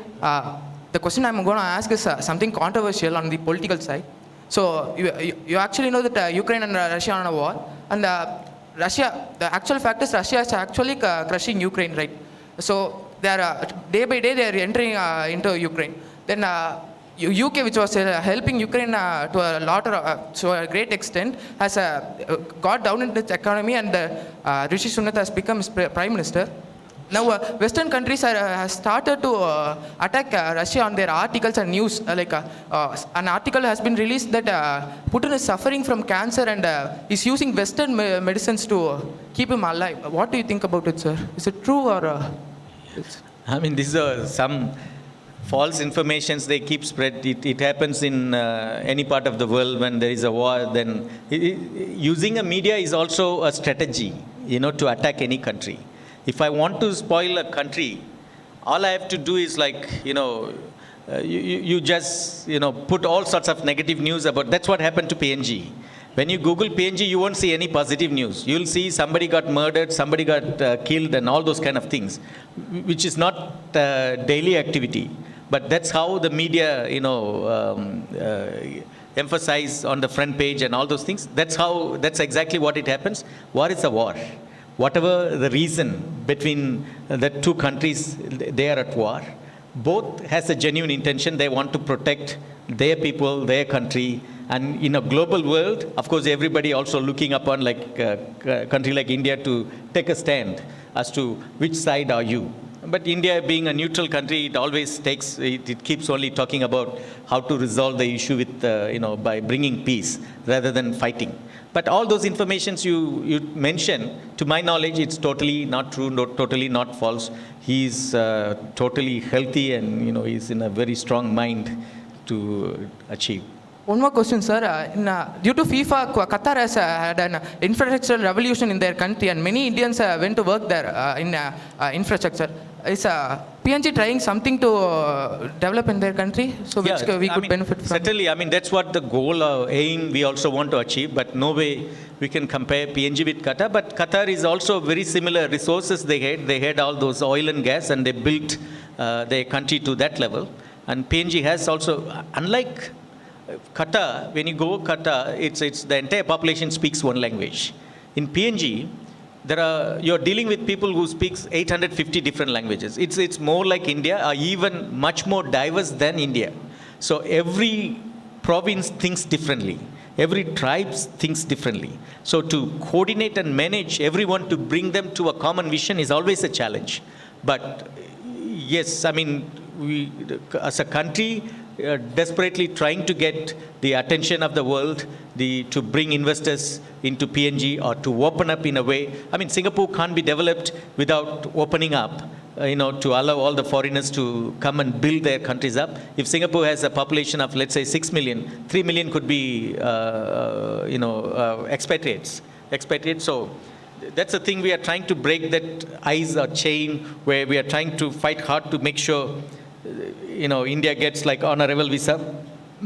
The question I'm going to ask is something controversial on the political side. So you actually know that Ukraine and Russia are on a war, and Russia, the actual fact is Russia is actually crushing Ukraine, right? So they are day by day they are entering into Ukraine. Then UK, which was helping Ukraine to a lot, to a great extent, has got down into its economy, and Rishi Sunak has become prime minister. Now, Western countries have started to attack Russia on their articles and news. An article has been released that Putin is suffering from cancer and is using Western medicines to keep him alive. What do you think about it, sir? Is it true or? I mean, these are some false informations they keep spread. It happens in any part of the world when there is a war. Then using a media is also a strategy, to attack any country. If I want to spoil a country, all I have to do is you just put all sorts of negative news about. That's what happened to PNG. When you Google PNG, you won't see any positive news. You'll see somebody got murdered, somebody got killed, and all those kind of things, which is not daily activity. But that's how the media, emphasize on the front page and all those things. That's exactly what it happens. War is a war. Whatever the reason between the two countries, they are at war. Both has a genuine intention. They want to protect their people, their country. And in a global world, of course, everybody also looking upon a country like India to take a stand as to which side are you. But India being a neutral country, it always it keeps only talking about how to resolve the issue with, by bringing peace rather than fighting. But all those informations you mention, to my knowledge, it's totally not true, totally not false. He's totally healthy and, he's in a very strong mind to achieve. One more question, sir. Due to FIFA, Qatar has had an infrastructural revolution in their country, and many Indians went to work there in infrastructure. Is PNG trying something to develop in their country, so which we could benefit from? Certainly, that's what the goal or aim we also want to achieve, but no way we can compare PNG with Qatar. But Qatar is also very similar resources they had. They had all those oil and gas, and they built their country to that level. And PNG has also, unlike Qatar, when you go Qatar, it's the entire population speaks one language. In PNG, you're dealing with people who speak 850 different languages. It's more like India, or even much more diverse than India. So every province thinks differently. Every tribe thinks differently. So to coordinate and manage everyone to bring them to a common vision is always a challenge. But yes, we as a country desperately trying to get the attention of the world, to bring investors into PNG or to open up in a way. Singapore can't be developed without opening up, to allow all the foreigners to come and build their countries up. If Singapore has a population of, let's say, 6 million, 3 million could be, expatriates. So that's the thing we are trying to break, that ice or chain where we are trying to fight hard to make sure India gets like honorable visa.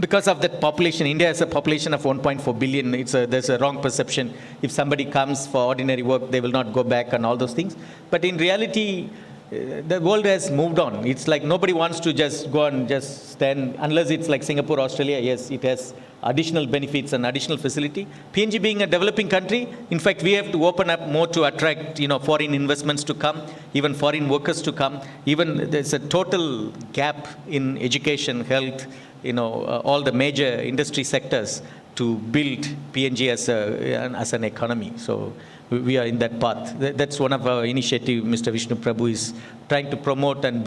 Because of that population, India has a population of 1.4 billion. There's a wrong perception. If somebody comes for ordinary work, they will not go back and all those things. But in reality, the world has moved on. It's like nobody wants to just go and just stand, unless it's like Singapore, Australia. Yes, it has additional benefits and additional facility. PNG being a developing country, in fact, we have to open up more to attract, foreign investments to come, even foreign workers to come. Even there's a total gap in education, health, all the major industry sectors to build PNG as an economy. So we are in that path. That's one of our initiative. Mr. Vishnu Prabhu is trying to promote and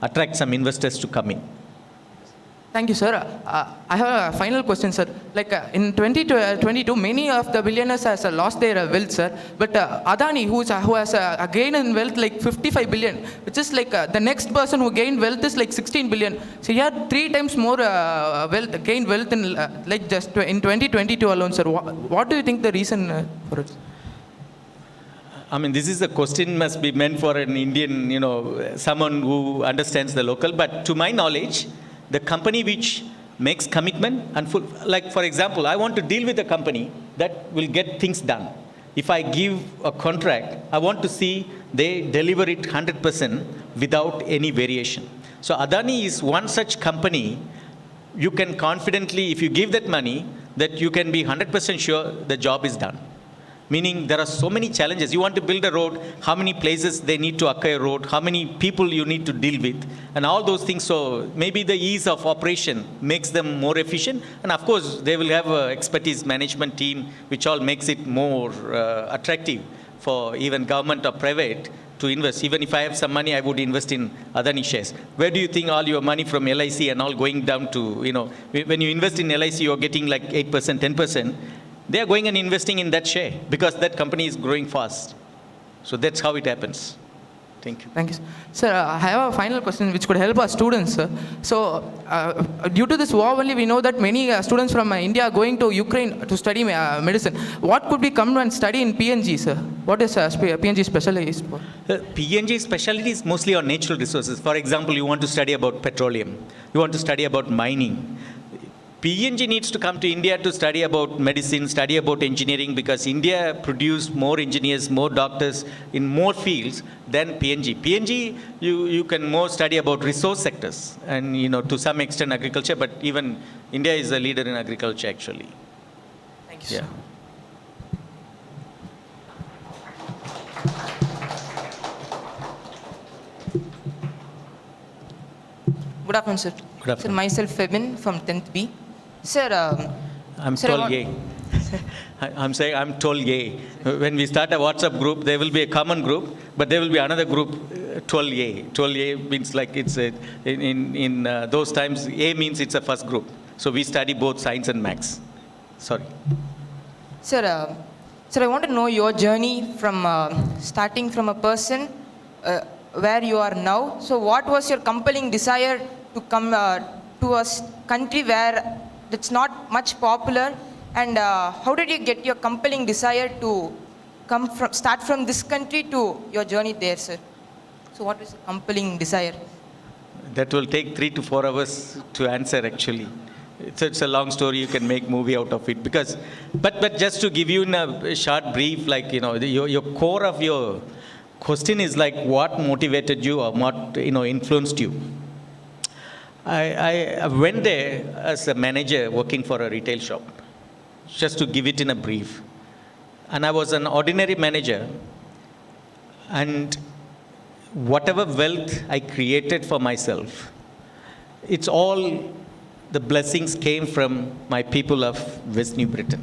attract some investors to come in. Thank you, sir. I have a final question, sir. In 2022, many of the billionaires has lost their wealth, sir. But Adani, who has gained in wealth like 55 billion, which is the next person who gained wealth is 16 billion. So he had 3 times more gained wealth in just in 2022 alone, sir. What do you think the reason for it? This is a question must be meant for an Indian, someone who understands the local. But to my knowledge, the company which makes commitment and for example, I want to deal with a company that will get things done. If I give a contract, I want to see they deliver it 100% without any variation. So Adani is one such company. You can confidently, if you give that money, that you can be 100% sure the job is done. Meaning there are so many challenges. You want to build a road, how many places they need to acquire a road, how many people you need to deal with, and all those things. So maybe the ease of operation makes them more efficient. And of course, they will have an expertise management team, which all makes it more attractive for even government or private to invest. Even if I have some money, I would invest in Adani shares. Where do you think all your money from LIC and all going down to, when you invest in LIC, you're getting like 8%, 10%. They are going and investing in that share because that company is growing fast. So that's how it happens. Thank you. Thank you. Sir, I have a final question which could help our students. Sir. So, due to this war only, we know that many students from India are going to Ukraine to study medicine. What could we come and study in PNG, sir? What is PNG specialized for? PNG specialty is mostly on natural resources. For example, you want to study about petroleum. You want to study about mining. PNG needs to come to India to study about medicine, study about engineering, because India produced more engineers, more doctors in more fields than PNG. PNG, you can more study about resource sectors and, to some extent agriculture, but even India is a leader in agriculture actually. Thank you, sir. Yeah. Good afternoon, sir. Good afternoon. Sir, myself, Febin from 10th B. Sir, I'm sir, told yay. I'm saying I'm told yay. When we start a WhatsApp group, there will be a common group, but there will be another group, 12 yay. 12 yay means like it's in those times, A means it's a first group. So we study both science and maths. Sorry. sir, I want to know your journey from starting from a person where you are now. So, what was your compelling desire to come to a country where it's not much popular, and how did you get your compelling desire to start from this country to your journey there, sir? So what is the compelling desire? That will take 3 to 4 hours to answer actually. It's a long story, you can make movie out of it. But just to give you in a short brief, like, your core of your question is like what motivated you or what, influenced you. I went there as a manager working for a retail shop, just to give it in a brief. And I was an ordinary manager, and whatever wealth I created for myself, it's all the blessings came from my people of West New Britain.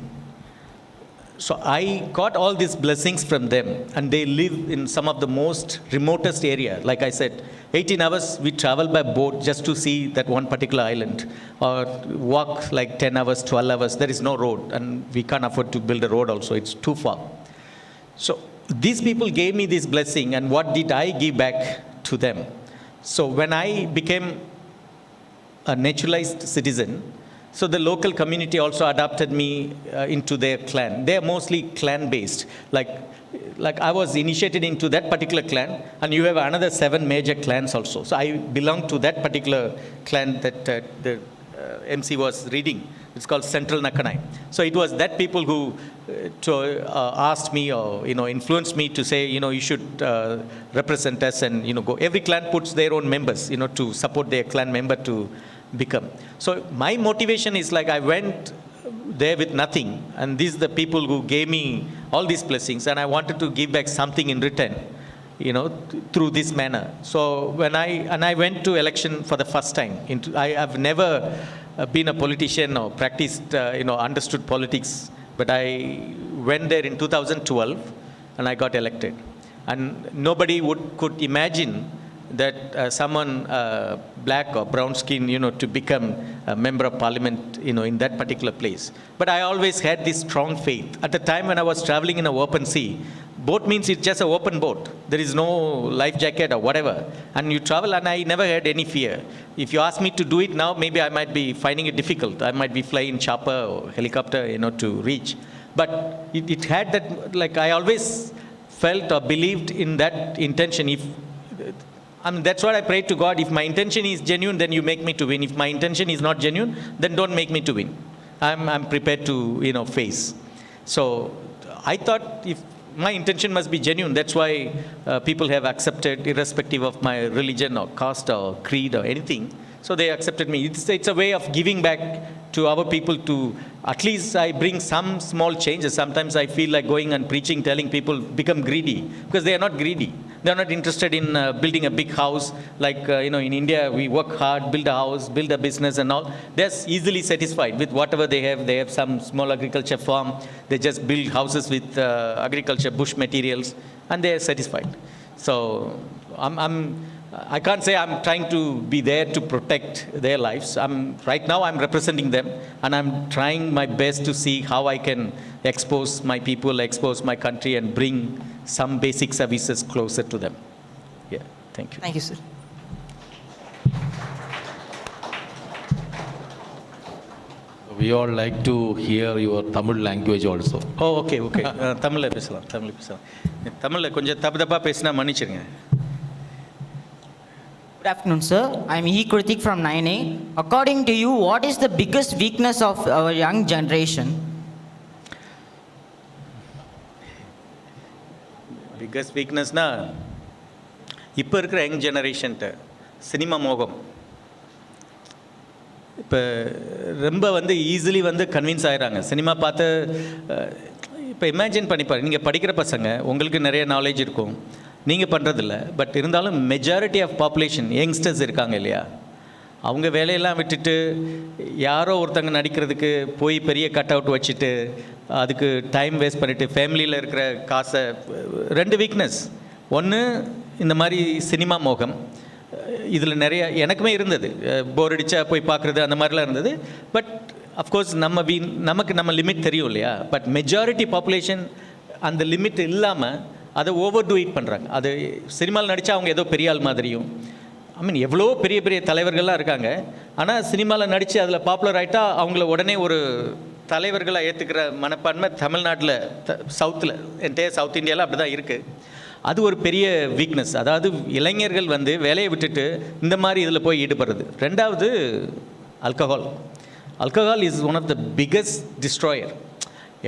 So I got all these blessings from them, and they live in some of the most remotest area. Like I said, 18 hours we travel by boat just to see that one particular island, or walk like 10 hours, 12 hours. There is no road, and we can't afford to build a road also. It's too far. So these people gave me this blessing, and what did I give back to them? So when I became a naturalized citizen, so the local community also adopted me into their clan. They are mostly clan-based. Like I was initiated into that particular clan, and you have another 7 major clans also. So I belong to that particular clan that the MC was reading. It's called Central Nakanai. So it was that people who asked me or influenced me to say, you should represent us and go. Every clan puts their own members, to support their clan member to become. So my motivation is like I went there with nothing, and these are the people who gave me all these blessings, and I wanted to give back something in return, through this manner. So when I went to election for the first time, I have never been a politician or practiced, understood politics, but I went there in 2012 and I got elected. And nobody could imagine that someone black or brown skin, to become a member of parliament, in that particular place. But I always had this strong faith. At the time when I was traveling in an open sea, boat means it's just an open boat. There is no life jacket or whatever. And you travel, and I never had any fear. If you ask me to do it now, maybe I might be finding it difficult. I might be flying chopper or helicopter, to reach. But it had that, like I always felt or believed in that intention. That's what I prayed to God. If my intention is genuine, then you make me to win. If my intention is not genuine, then don't make me to win. I'm prepared to, face. So I thought if my intention must be genuine, that's why people have accepted irrespective of my religion or caste or creed or anything. So they accepted me. It's a way of giving back to our people to, at least I bring some small changes. Sometimes I feel like going and preaching, telling people become greedy, because they are not greedy. They are not interested in building a big house. Like, in India, we work hard, build a house, build a business and all. They're easily satisfied with whatever they have. They have some small agriculture farm. They just build houses with agriculture, bush materials, and they are satisfied. So I can't say I'm trying to be there to protect their lives. Right now I'm representing them, and I'm trying my best to see how I can expose my people, expose my country, and bring some basic services closer to them. Yeah, thank you. Thank you, sir. We all like to hear your Tamil language also. Oh, okay. தமிழ்ல பேசலாம். தமிழ்ல கொஞ்சம் தப்பா பேசினா மன்னிச்சிருங்க. Good afternoon, sir. I'm E. Kritik from 9A. According to you, what is the biggest weakness of our young generation? Biggest weakness na, இப்போ இருக்கிற young ஜெனரேஷன்ட்ட cinema மோகம். இப்போ ரொம்ப ஈஸிலி கன்வின்ஸ் ஆகிறாங்க. சினிமா பார்த்து இப்போ இமேஜின் பண்ணிப்பாரு, நீங்கள் படிக்கிற பசங்க, உங்களுக்கு நிறைய நாலேஜ் இருக்கும், நீங்கள் பண்ணுறதில்ல. பட் இருந்தாலும் மெஜாரிட்டி ஆஃப் பாப்புலேஷன் யங்ஸ்டர்ஸ் இருக்காங்க இல்லையா, அவங்க வேலையெல்லாம் விட்டுட்டு யாரோ ஒருத்தங்க நடிக்கிறதுக்கு போய் பெரிய கட் அவுட் வச்சுட்டு அதுக்கு டைம் வேஸ்ட் பண்ணிவிட்டு ஃபேமிலியில் இருக்கிற காசை, ரெண்டு வீக்னஸ். ஒன்று இந்த மாதிரி சினிமா மோகம், இதில் நிறைய எனக்குமே இருந்தது. போர் அடித்தா போய் பார்க்குறது அந்த மாதிரிலாம் இருந்தது. பட் அஃப்கோர்ஸ் நமக்கு நம்ம லிமிட் தெரியும் இல்லையா. பட் மெஜாரிட்டி பாப்புலேஷன் அந்த லிமிட் இல்லாமல் அதை ஓவர் டூ இட் பண்ணுறாங்க. அது சினிமாவில் நடித்தா அவங்க ஏதோ பெரிய ஆள் மாதிரியும், எவ்வளோ பெரிய பெரிய தலைவர்கள்லாம் இருக்காங்க. ஆனால் சினிமாவில் நடித்து அதில் பாப்புலர் ஆகிட்டா அவங்கள உடனே ஒரு தலைவர்களாக ஏற்றுக்கிற மனப்பான்மை தமிழ்நாட்டில், சவுத்தில், என்டையர் சவுத் இந்தியாவில் அப்படி தான் இருக்குது. அது ஒரு பெரிய வீக்னஸ். அதாவது இளைஞர்கள் வேலையை விட்டுட்டு இந்த மாதிரி இதில் போய் ஈடுபடுறது. ரெண்டாவது alcohol is one of the biggest destroyer.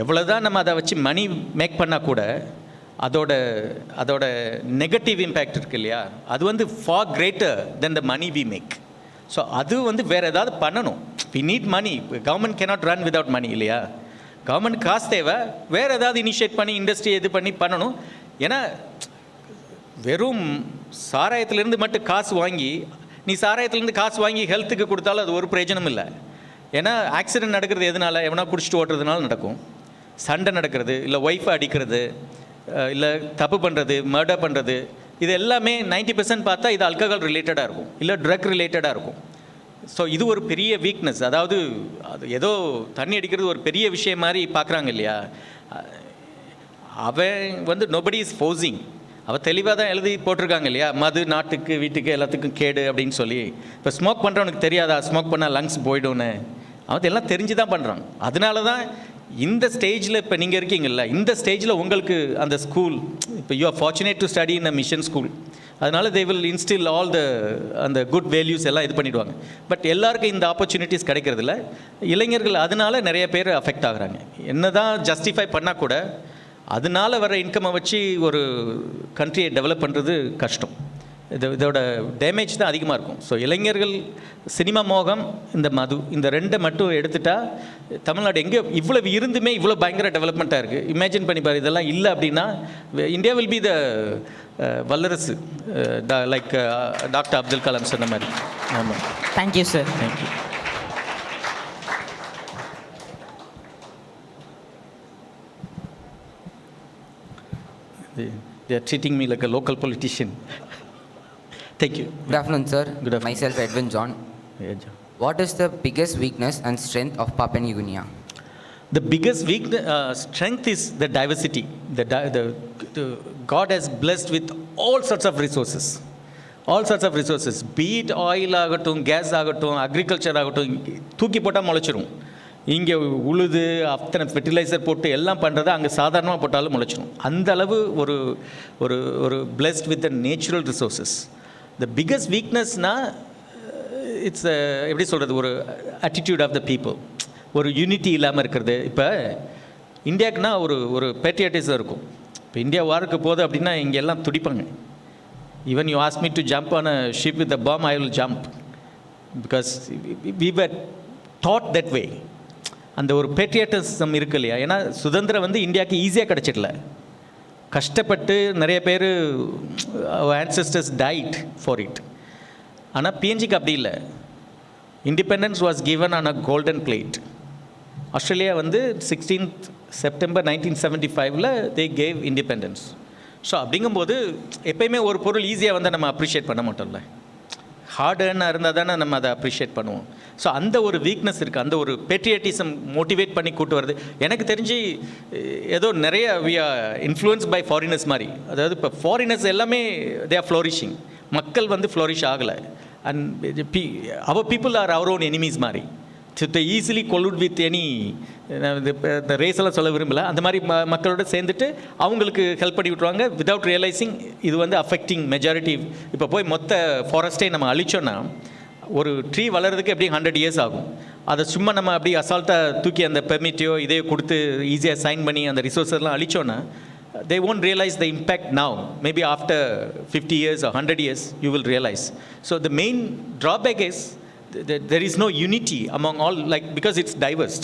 எவ்வளோ தான் நம்ம அதை வச்சு மணி மேக் பண்ணால் கூட அதோட நெகட்டிவ் இம்பேக்ட் இருக்குது இல்லையா, அது far greater than the money we make. So அது வேறு ஏதாவது பண்ணணும். We need money. Government cannot run without money இல்லையா. கவர்மெண்ட் காசு தேவை, வேறு ஏதாவது இனிஷியேட் பண்ணி இண்டஸ்ட்ரி இது பண்ணணும். ஏன்னா வெறும் சாராயத்திலேருந்து மட்டும் காசு வாங்கி, நீ சாராயத்துலேருந்து காசு வாங்கி ஹெல்த்துக்கு கொடுத்தாலும் அது ஒரு பிரயோஜனம் இல்லை. ஏன்னா ஆக்சிடென்ட் நடக்கிறது எதனால, எவனா குடிச்சிட்டு ஓட்டுறதுனால நடக்கும். சண்டை நடக்கிறது, இல்லை ஒய்ஃபை அடிக்கிறது, இல்லை தப்பு பண்ணுறது, மர்டர் பண்ணுறது, இது எல்லாமே 90% பார்த்தா இது ஆல்கஹால் ரிலேட்டடாக இருக்கும், இல்லை ட்ரக் ரிலேட்டடாக இருக்கும். ஸோ இது ஒரு பெரிய வீக்னஸ். அதாவது அது ஏதோ தண்ணி அடிக்கிறது ஒரு பெரிய விஷயம் மாதிரி பார்க்குறாங்க இல்லையா. அவன் நோபடி இஸ் ஃபோர்ஸிங். அவள் தெளிவாக தான் எழுதி போட்டிருக்காங்க இல்லையா, மது நாட்டுக்கு வீட்டுக்கு எல்லாத்துக்கும் கேடு அப்படின்னு சொல்லி. இப்போ ஸ்மோக் பண்ணுறவனுக்கு தெரியாதா ஸ்மோக் பண்ணால் லங்ஸ் போய்டும்னு? அவன் எல்லாம் தெரிஞ்சு தான் பண்ணுறான். அதனால தான் இந்த ஸ்டேஜில் இப்போ நீங்கள் இருக்கீங்கல்ல, இந்த ஸ்டேஜில் உங்களுக்கு அந்த ஸ்கூல், இப்போ you are fortunate to study in a mission school. அதனால் தே வில் இன்ஸ்டில் ஆல் அந்த குட் வேல்யூஸ் எல்லாம் இது பண்ணிவிடுவாங்க. பட் எல்லாருக்கும் இந்த ஆப்பர்ச்சுனிட்டிஸ் கிடைக்கிறதில்ல. இளைஞர்கள் அதனால நிறைய பேர் அஃபெக்ட் ஆகுறாங்க. என்ன தான் ஜஸ்டிஃபை பண்ணால் கூட அதனால் வர இன்கம்மை வச்சு ஒரு கண்ட்ரியை டெவலப் பண்ணுறது கஷ்டம். இதோட டேமேஜ் தான் அதிகமாக இருக்கும். ஸோ இளைஞர்கள், சினிமா மோகம், இந்த மது, இந்த ரெண்டை மட்டும் எடுத்துட்டா தமிழ்நாடு எங்கே இவ்வளவு இருந்துமே இவ்வளோ பயங்கர டெவலப்மெண்ட்டாக இருக்குது. இமேஜின் பண்ணி பாரு, இதெல்லாம் இல்லை அப்படின்னா இந்தியா வில் பி த வல்லரசு, லைக் டாக்டர் அப்துல் கலாம் சொன்ன மாதிரி. ஆமாம். Thank you sir. Thank you. They are treating me like a local politician. Thank you. Good afternoon, sir. Good afternoon. Myself, Edwin John. Yeah, John. What is the biggest weakness and strength of Papua New Guinea? The biggest strength is the diversity. God has blessed with all sorts of resources. All sorts of resources. Be it oil ஆகட்டும், case ஆகட்டும், agriculture ஆகட்டும், தூக்கி போட்டால் முளைச்சிரும். இங்கே உழுது அத்தனை fertiliser போட்டு எல்லாம் பண்ணுறது அங்கே சாதாரணமாக போட்டாலும் முளைச்சிடும். அந்த அளவு ஒரு ஒரு ஒரு blessed with the natural resources. The biggest வீக்னஸ்னால் இட்ஸ் எப்படி சொல்கிறது, ஒரு அட்டிடியூட் ஆஃப் த பீப்புள், ஒரு யூனிட்டி இல்லாமல் இருக்கிறது. இப்போ இந்தியாவுக்குன்னா ஒரு பேட்ரியாட்டிசம் இருக்கும். இப்போ இந்தியா வாருக்கு போகுது அப்படின்னா இங்கே எல்லாம் துடிப்பாங்க. Even you ask me to jump on a ship with a bomb, I will jump. Because we were taught that way. அந்த ஒரு பேட்ரியாட்டிசம் இருக்கு இல்லையா, ஏன்னா சுதந்திரம் வந்து இந்தியாவுக்கு ஈஸியாக கிடச்சிடல, கஷ்டப்பட்டு நிறைய பேர் ancestors died for it. ஆனால் பிஎன்ஜிக்கு அப்படி இல்லை. Independence was given on a golden plate. Australia வந்து 16th September 1975 they gave independence. So அப்படிங்கும்போது எப்பயுமே ஒரு பொருள் ஈஸியாக வந்து நம்ம அப்ரிஷியேட் பண்ண மாட்டோம்ல, ஹார்ட் ஏர்னாக இருந்தால் தானே நம்ம அதை அப்ரிஷியேட் பண்ணுவோம். ஸோ அந்த ஒரு வீக்னஸ் இருக்குது, அந்த ஒரு பேட்ரியாட்டிசம் மோட்டிவேட் பண்ணி கூட்டு வருது. எனக்கு தெரிஞ்சு ஏதோ நிறைய we are influence by foreigners மாதிரி. அதாவது இப்போ ஃபாரினர்ஸ் எல்லாமே தே ஆர் ஃப்ளோரிஷிங், மக்கள் வந்து ஃப்ளோரிஷ் ஆகலை. And our people are our own enemies மாதிரி. They easily collude with any, இந்த ரேஸ் எல்லாம் சொல்ல விரும்பல, அந்த மாதிரி மக்களோட சேர்ந்துட்டு அவங்களுக்கு ஹெல்ப் பண்ணி விட்ருவாங்க வித்தவுட் ரியலைசிங். இது வந்து அஃபெக்டிங் மெஜாரிட்டி. இப்போ போய் மொத்த ஃபாரஸ்ட்டை நம்ம அழிச்சோன்னா ஒரு ட்ரீ வளர்கிறதுக்கு எப்படி 100 years ஆகும். அதை சும்மா நம்ம அப்படி அசால்ட்டாக தூக்கி அந்த பெர்மிட்டையோ இதையோ கொடுத்து ஈஸியாக சைன் பண்ணி அந்த ரிசோர்ஸெல்லாம் அழிச்சோன்னா they won't realize the impact now. Maybe after 50 years or 100 years you will realize. So the main drawback is there is no unity among all, like, because it's diverse.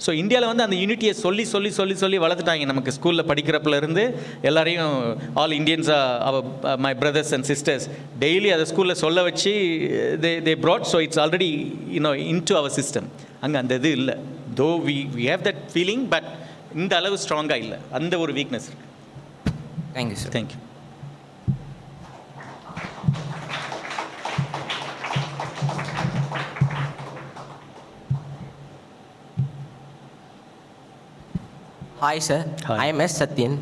So இந்தியாவில் வந்து அந்த யூனிட்டியை சொல்லி சொல்லி சொல்லி சொல்லி வளர்த்துட்டாங்க. நமக்கு ஸ்கூலில் படிக்கிறப்பிலேருந்து எல்லாரையும் ஆல் இண்டியன்ஸாக my brothers and sisters daily அதை ஸ்கூலில் சொல்ல வச்சு they brought. So it's already into our system. அங்கே அந்த இது இல்லை. Though we have that feeling, but இந்த அளவு ஸ்ட்ராங்காக இல்லை. அந்த ஒரு வீக்னஸ் இருக்குது. Thank you sir. Thank you. Hi sir, Hi. I am S. Satyan.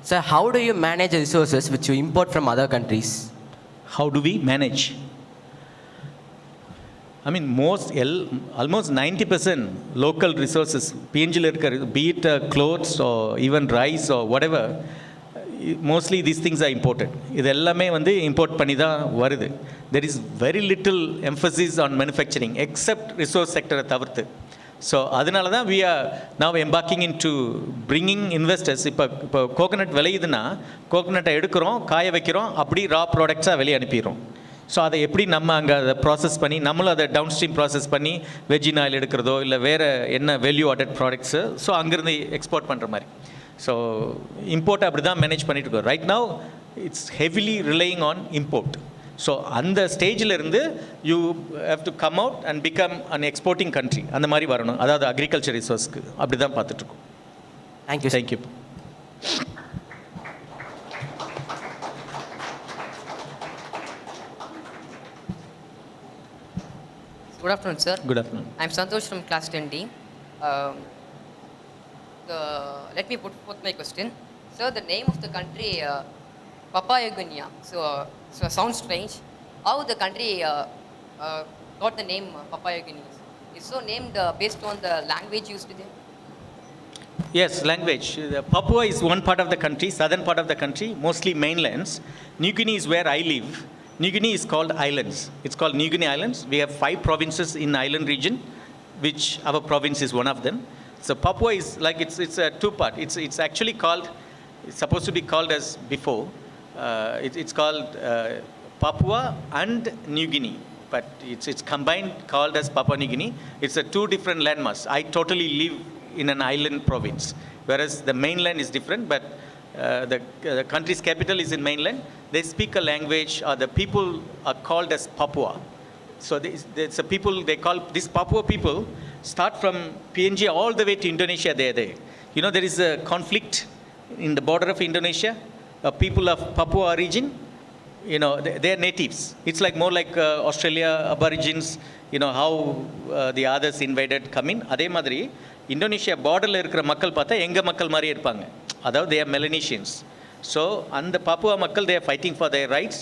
Sir, how do you manage the resources which you import from other countries? How do we manage? I mean, almost 90% local resources, PNG, be it clothes or even rice or whatever, mostly these things are imported. இது எல்லாமே வந்து import பண்ணி தான் வருது. There is very little emphasis on manufacturing except resource sector தவிர்த்து. So அதனால தான் we are now embarking into bringing investors. இப்போ கோகனட் விளையுதுன்னா கோகனட்டை எடுக்கிறோம், காய வைக்கிறோம், அப்படி ரா ப்ராடக்ட்ஸாக வெளியே அனுப்பிடுறோம். ஸோ அதை எப்படி நம்ம அங்கே அதை ப்ராசஸ் பண்ணி நம்மளும் அதை டவுன் ஸ்ட்ரீம் ப்ராசஸ் பண்ணி வெஜின் ஆயில் எடுக்கிறதோ இல்லை வேறு என்ன வேல்யூ ஆடட் ப்ராடக்ட்ஸு, ஸோ அங்கேருந்து எக்ஸ்போர்ட் பண்ணுற மாதிரி. ஸோ இம்போர்ட் அப்படி தான் மேனேஜ் பண்ணிட்டு இருக்கோம். Right now it's heavily relying on import. So அந்த ஸ்டேஜில் இருந்து you have to come out and become an exporting country. அந்த மாதிரி வரணும், அதாவது அக்ரிகல்ச்சர் ரிசோர்ஸ்க்கு அப்படி தான் பார்த்துட்ருக்கோம். Thank you. Thank you. Good afternoon, sir. Good afternoon. I'm Santosh from class 10D. Let me put forth my question. Sir, the name of the country, Papua New Guinea. So sounds strange. How the country got the name Papua New Guinea? It's so named based on the language used there? Yes, language. Papua is one part of the country, southern part of the country, mostly mainlands. New Guinea is where I live. New Guinea is called islands. It's called New Guinea Islands. We have 5 provinces in island region, which our province is one of them. So Papua is like it's a 2-part. It's actually called, it's supposed to be called as before. It's called Papua and New Guinea, but it's combined called as Papua New Guinea. It's a 2 different landmass. I totally live in an island province, whereas the mainland is different, but the country's capital is in mainland. They speak a language, or the people are called as Papua. So there's a people, they call this Papua people start from PNG all the way to Indonesia. There. You know, there is a conflict in the border of Indonesia. People of Papua origin, you know, they are natives. It's like more like Australia Aborigines, you know, how the others invaded come in. அதே மாதிரி Indonesia பார்டரில் இருக்கிற மக்கள் பார்த்தா எங்கள் மக்கள் மாதிரி இருப்பாங்க. அதாவது they are Melanesians. ஸோ அந்த பாப்புவா மக்கள் they are fighting for their rights.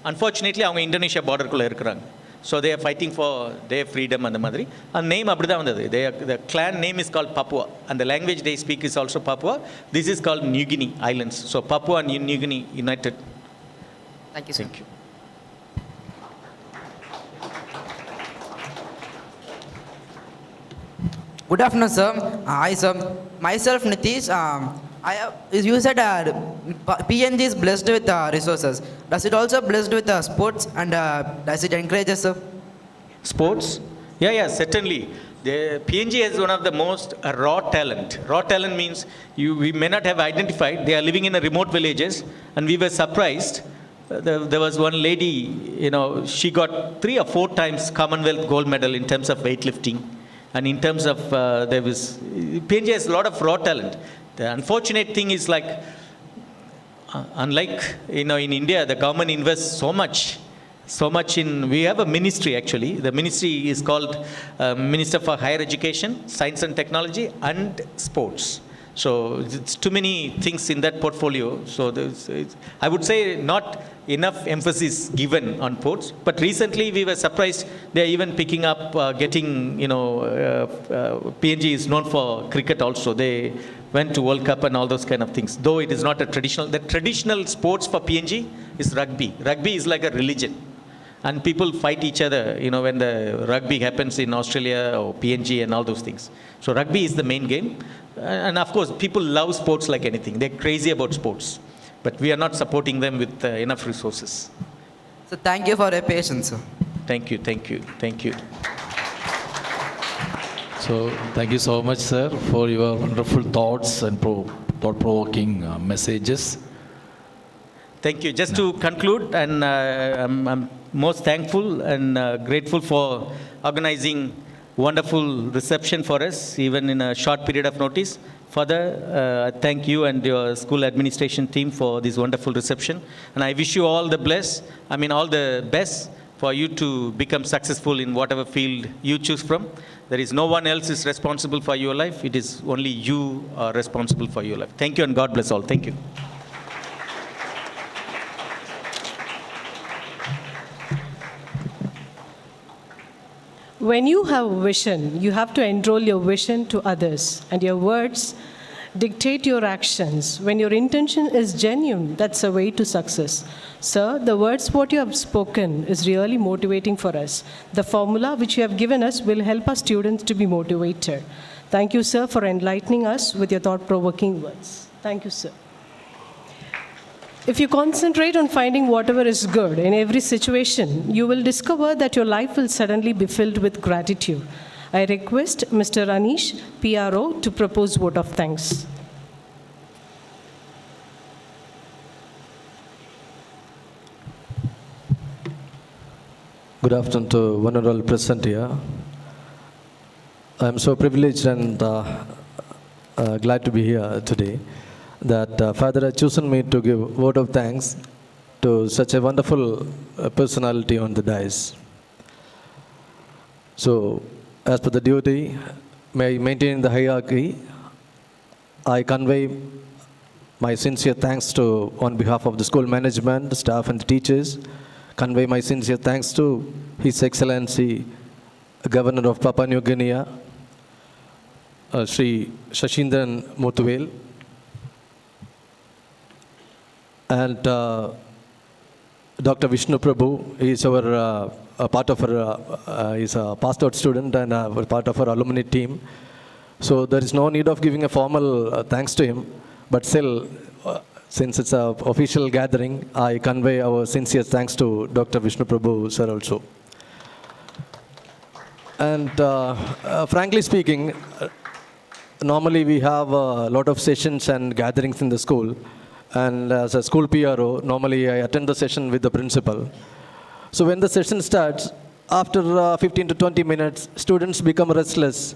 Unfortunately அவங்க இந்தோனேஷியா பார்டருக்குள்ளே இருக்கிறாங்க. So they are fighting for their freedom. அந்த மாதிரி அந்த நேம் அப்படி தான் வந்தது. The clan name is called Papua and the language they speak is also Papua. This is called New Guinea Islands. So Papua and New Guinea united. Thank you, sir. Thank you. Good afternoon, sir. Hi, sir. Myself, Nitish. You said PNG is blessed with resources. Does it also blessed with sports and does it encourage us, sir? Sports? Yeah, certainly. The PNG is one of the most raw talent. Raw talent means we may not have identified. They are living in a remote villages, and we were surprised. There was one lady, she got 3 or 4 times Commonwealth gold medal in terms of weightlifting, and in terms of PNG has a lot of raw talent. The unfortunate thing is unlike in India, the government invests so much in, we have a ministry actually. The ministry is called Minister for Higher Education, Science and Technology and Sports. So it's too many things in that portfolio. So I would say not enough emphasis given on sports. But recently we were surprised they are even picking up, PNG is known for cricket also. They went to World Cup and all those kind of things. Though it is not a traditional, the traditional sports for PNG is rugby. Rugby is like a religion. And people fight each other, when the rugby happens in Australia or PNG and all those things. So rugby is the main game. And of course, people love sports like anything. They're crazy about sports. But we are not supporting them with enough resources. So thank you for your patience, sir. Thank you. So thank you so much, sir, for your wonderful thoughts and thought-provoking messages. Thank you. Just to conclude, and I'm most thankful and grateful for organizing wonderful reception for us, even in a short period of notice. Further, thank you and your school administration team for this wonderful reception. And I wish you all the best for you to become successful in whatever field you choose from. There is no one else is responsible for your life. It is only you are responsible for your life. Thank you and God bless all. Thank you. When you have a vision, you have to enroll your vision to others, and your words dictate your actions. When your intention is genuine, that's a way to success. Sir, the words what you have spoken is really motivating for us. The formula which you have given us will help our students to be motivated. Thank you, sir, for enlightening us with your thought-provoking words. Thank you, sir. If you concentrate on finding whatever is good in every situation, you will discover that your life will suddenly be filled with gratitude. I request Mr. Anish, PRO, to propose vote of thanks. Good afternoon to one and all present here. I am so privileged and glad to be here today, that Father has chosen me to give vote of thanks to such a wonderful personality on the dais. So, as per the duty, may I maintain the hierarchy. I convey my sincere thanks to, on behalf of the school management, the staff and the teachers, convey my sincere thanks to His Excellency, Governor of Papua New Guinea, Shri Sasindran Muthuvel, and Dr. Vishnu Prabhu. He is our part of our, he's a passed out student and part of our alumni team. So there is no need of giving a formal thanks to him, but still, since it's an official gathering, I convey our sincere thanks to Dr. Vishnu Prabhu, sir, also. And frankly speaking, normally we have a lot of sessions and gatherings in the school. And as a school PRO, normally I attend the session with the principal. So when the session starts, after 15 to 20 minutes, students become restless.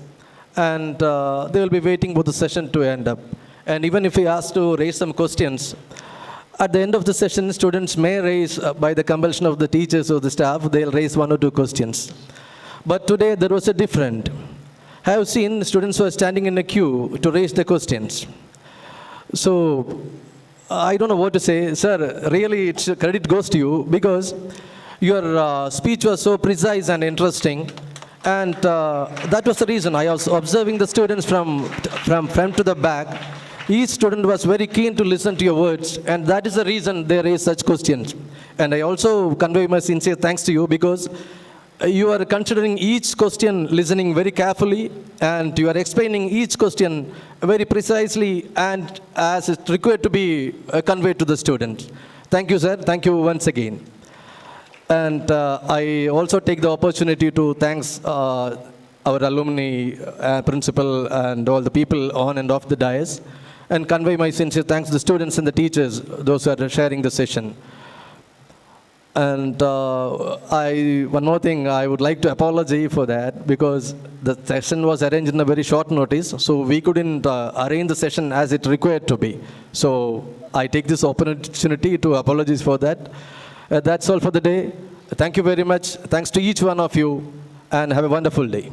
And they will be waiting for the session to end up. And even if we ask to raise some questions, at the end of the session, students may raise, by the compulsion of the teachers or the staff, they'll raise 1 or 2 questions. But today there was a different. I have seen students who are standing in a queue to raise the questions. So I don't know what to say. Sir, really credit goes to you, because your speech was so precise and interesting. And that was the reason I was observing the students from front to the back. Each student was very keen to listen to your words, and that is the reason they raised such questions. And I also convey my sincere thanks to you, because you are considering each question, listening very carefully, and you are explaining each question very precisely and as it's required to be conveyed to the students. Thank you, sir. Thank you once again. And I also take the opportunity to thanks our alumni, principal, and all the people on and off the dais, and convey my sincere thanks to the students and the teachers, those who are sharing the session. And one more thing, I would like to apologize for that, because the session was arranged in a very short notice, so we couldn't arrange the session as it required to be. So I take this opportunity to apologize for that. That's all for the day. Thank you very much. Thanks to each one of you, and have a wonderful day.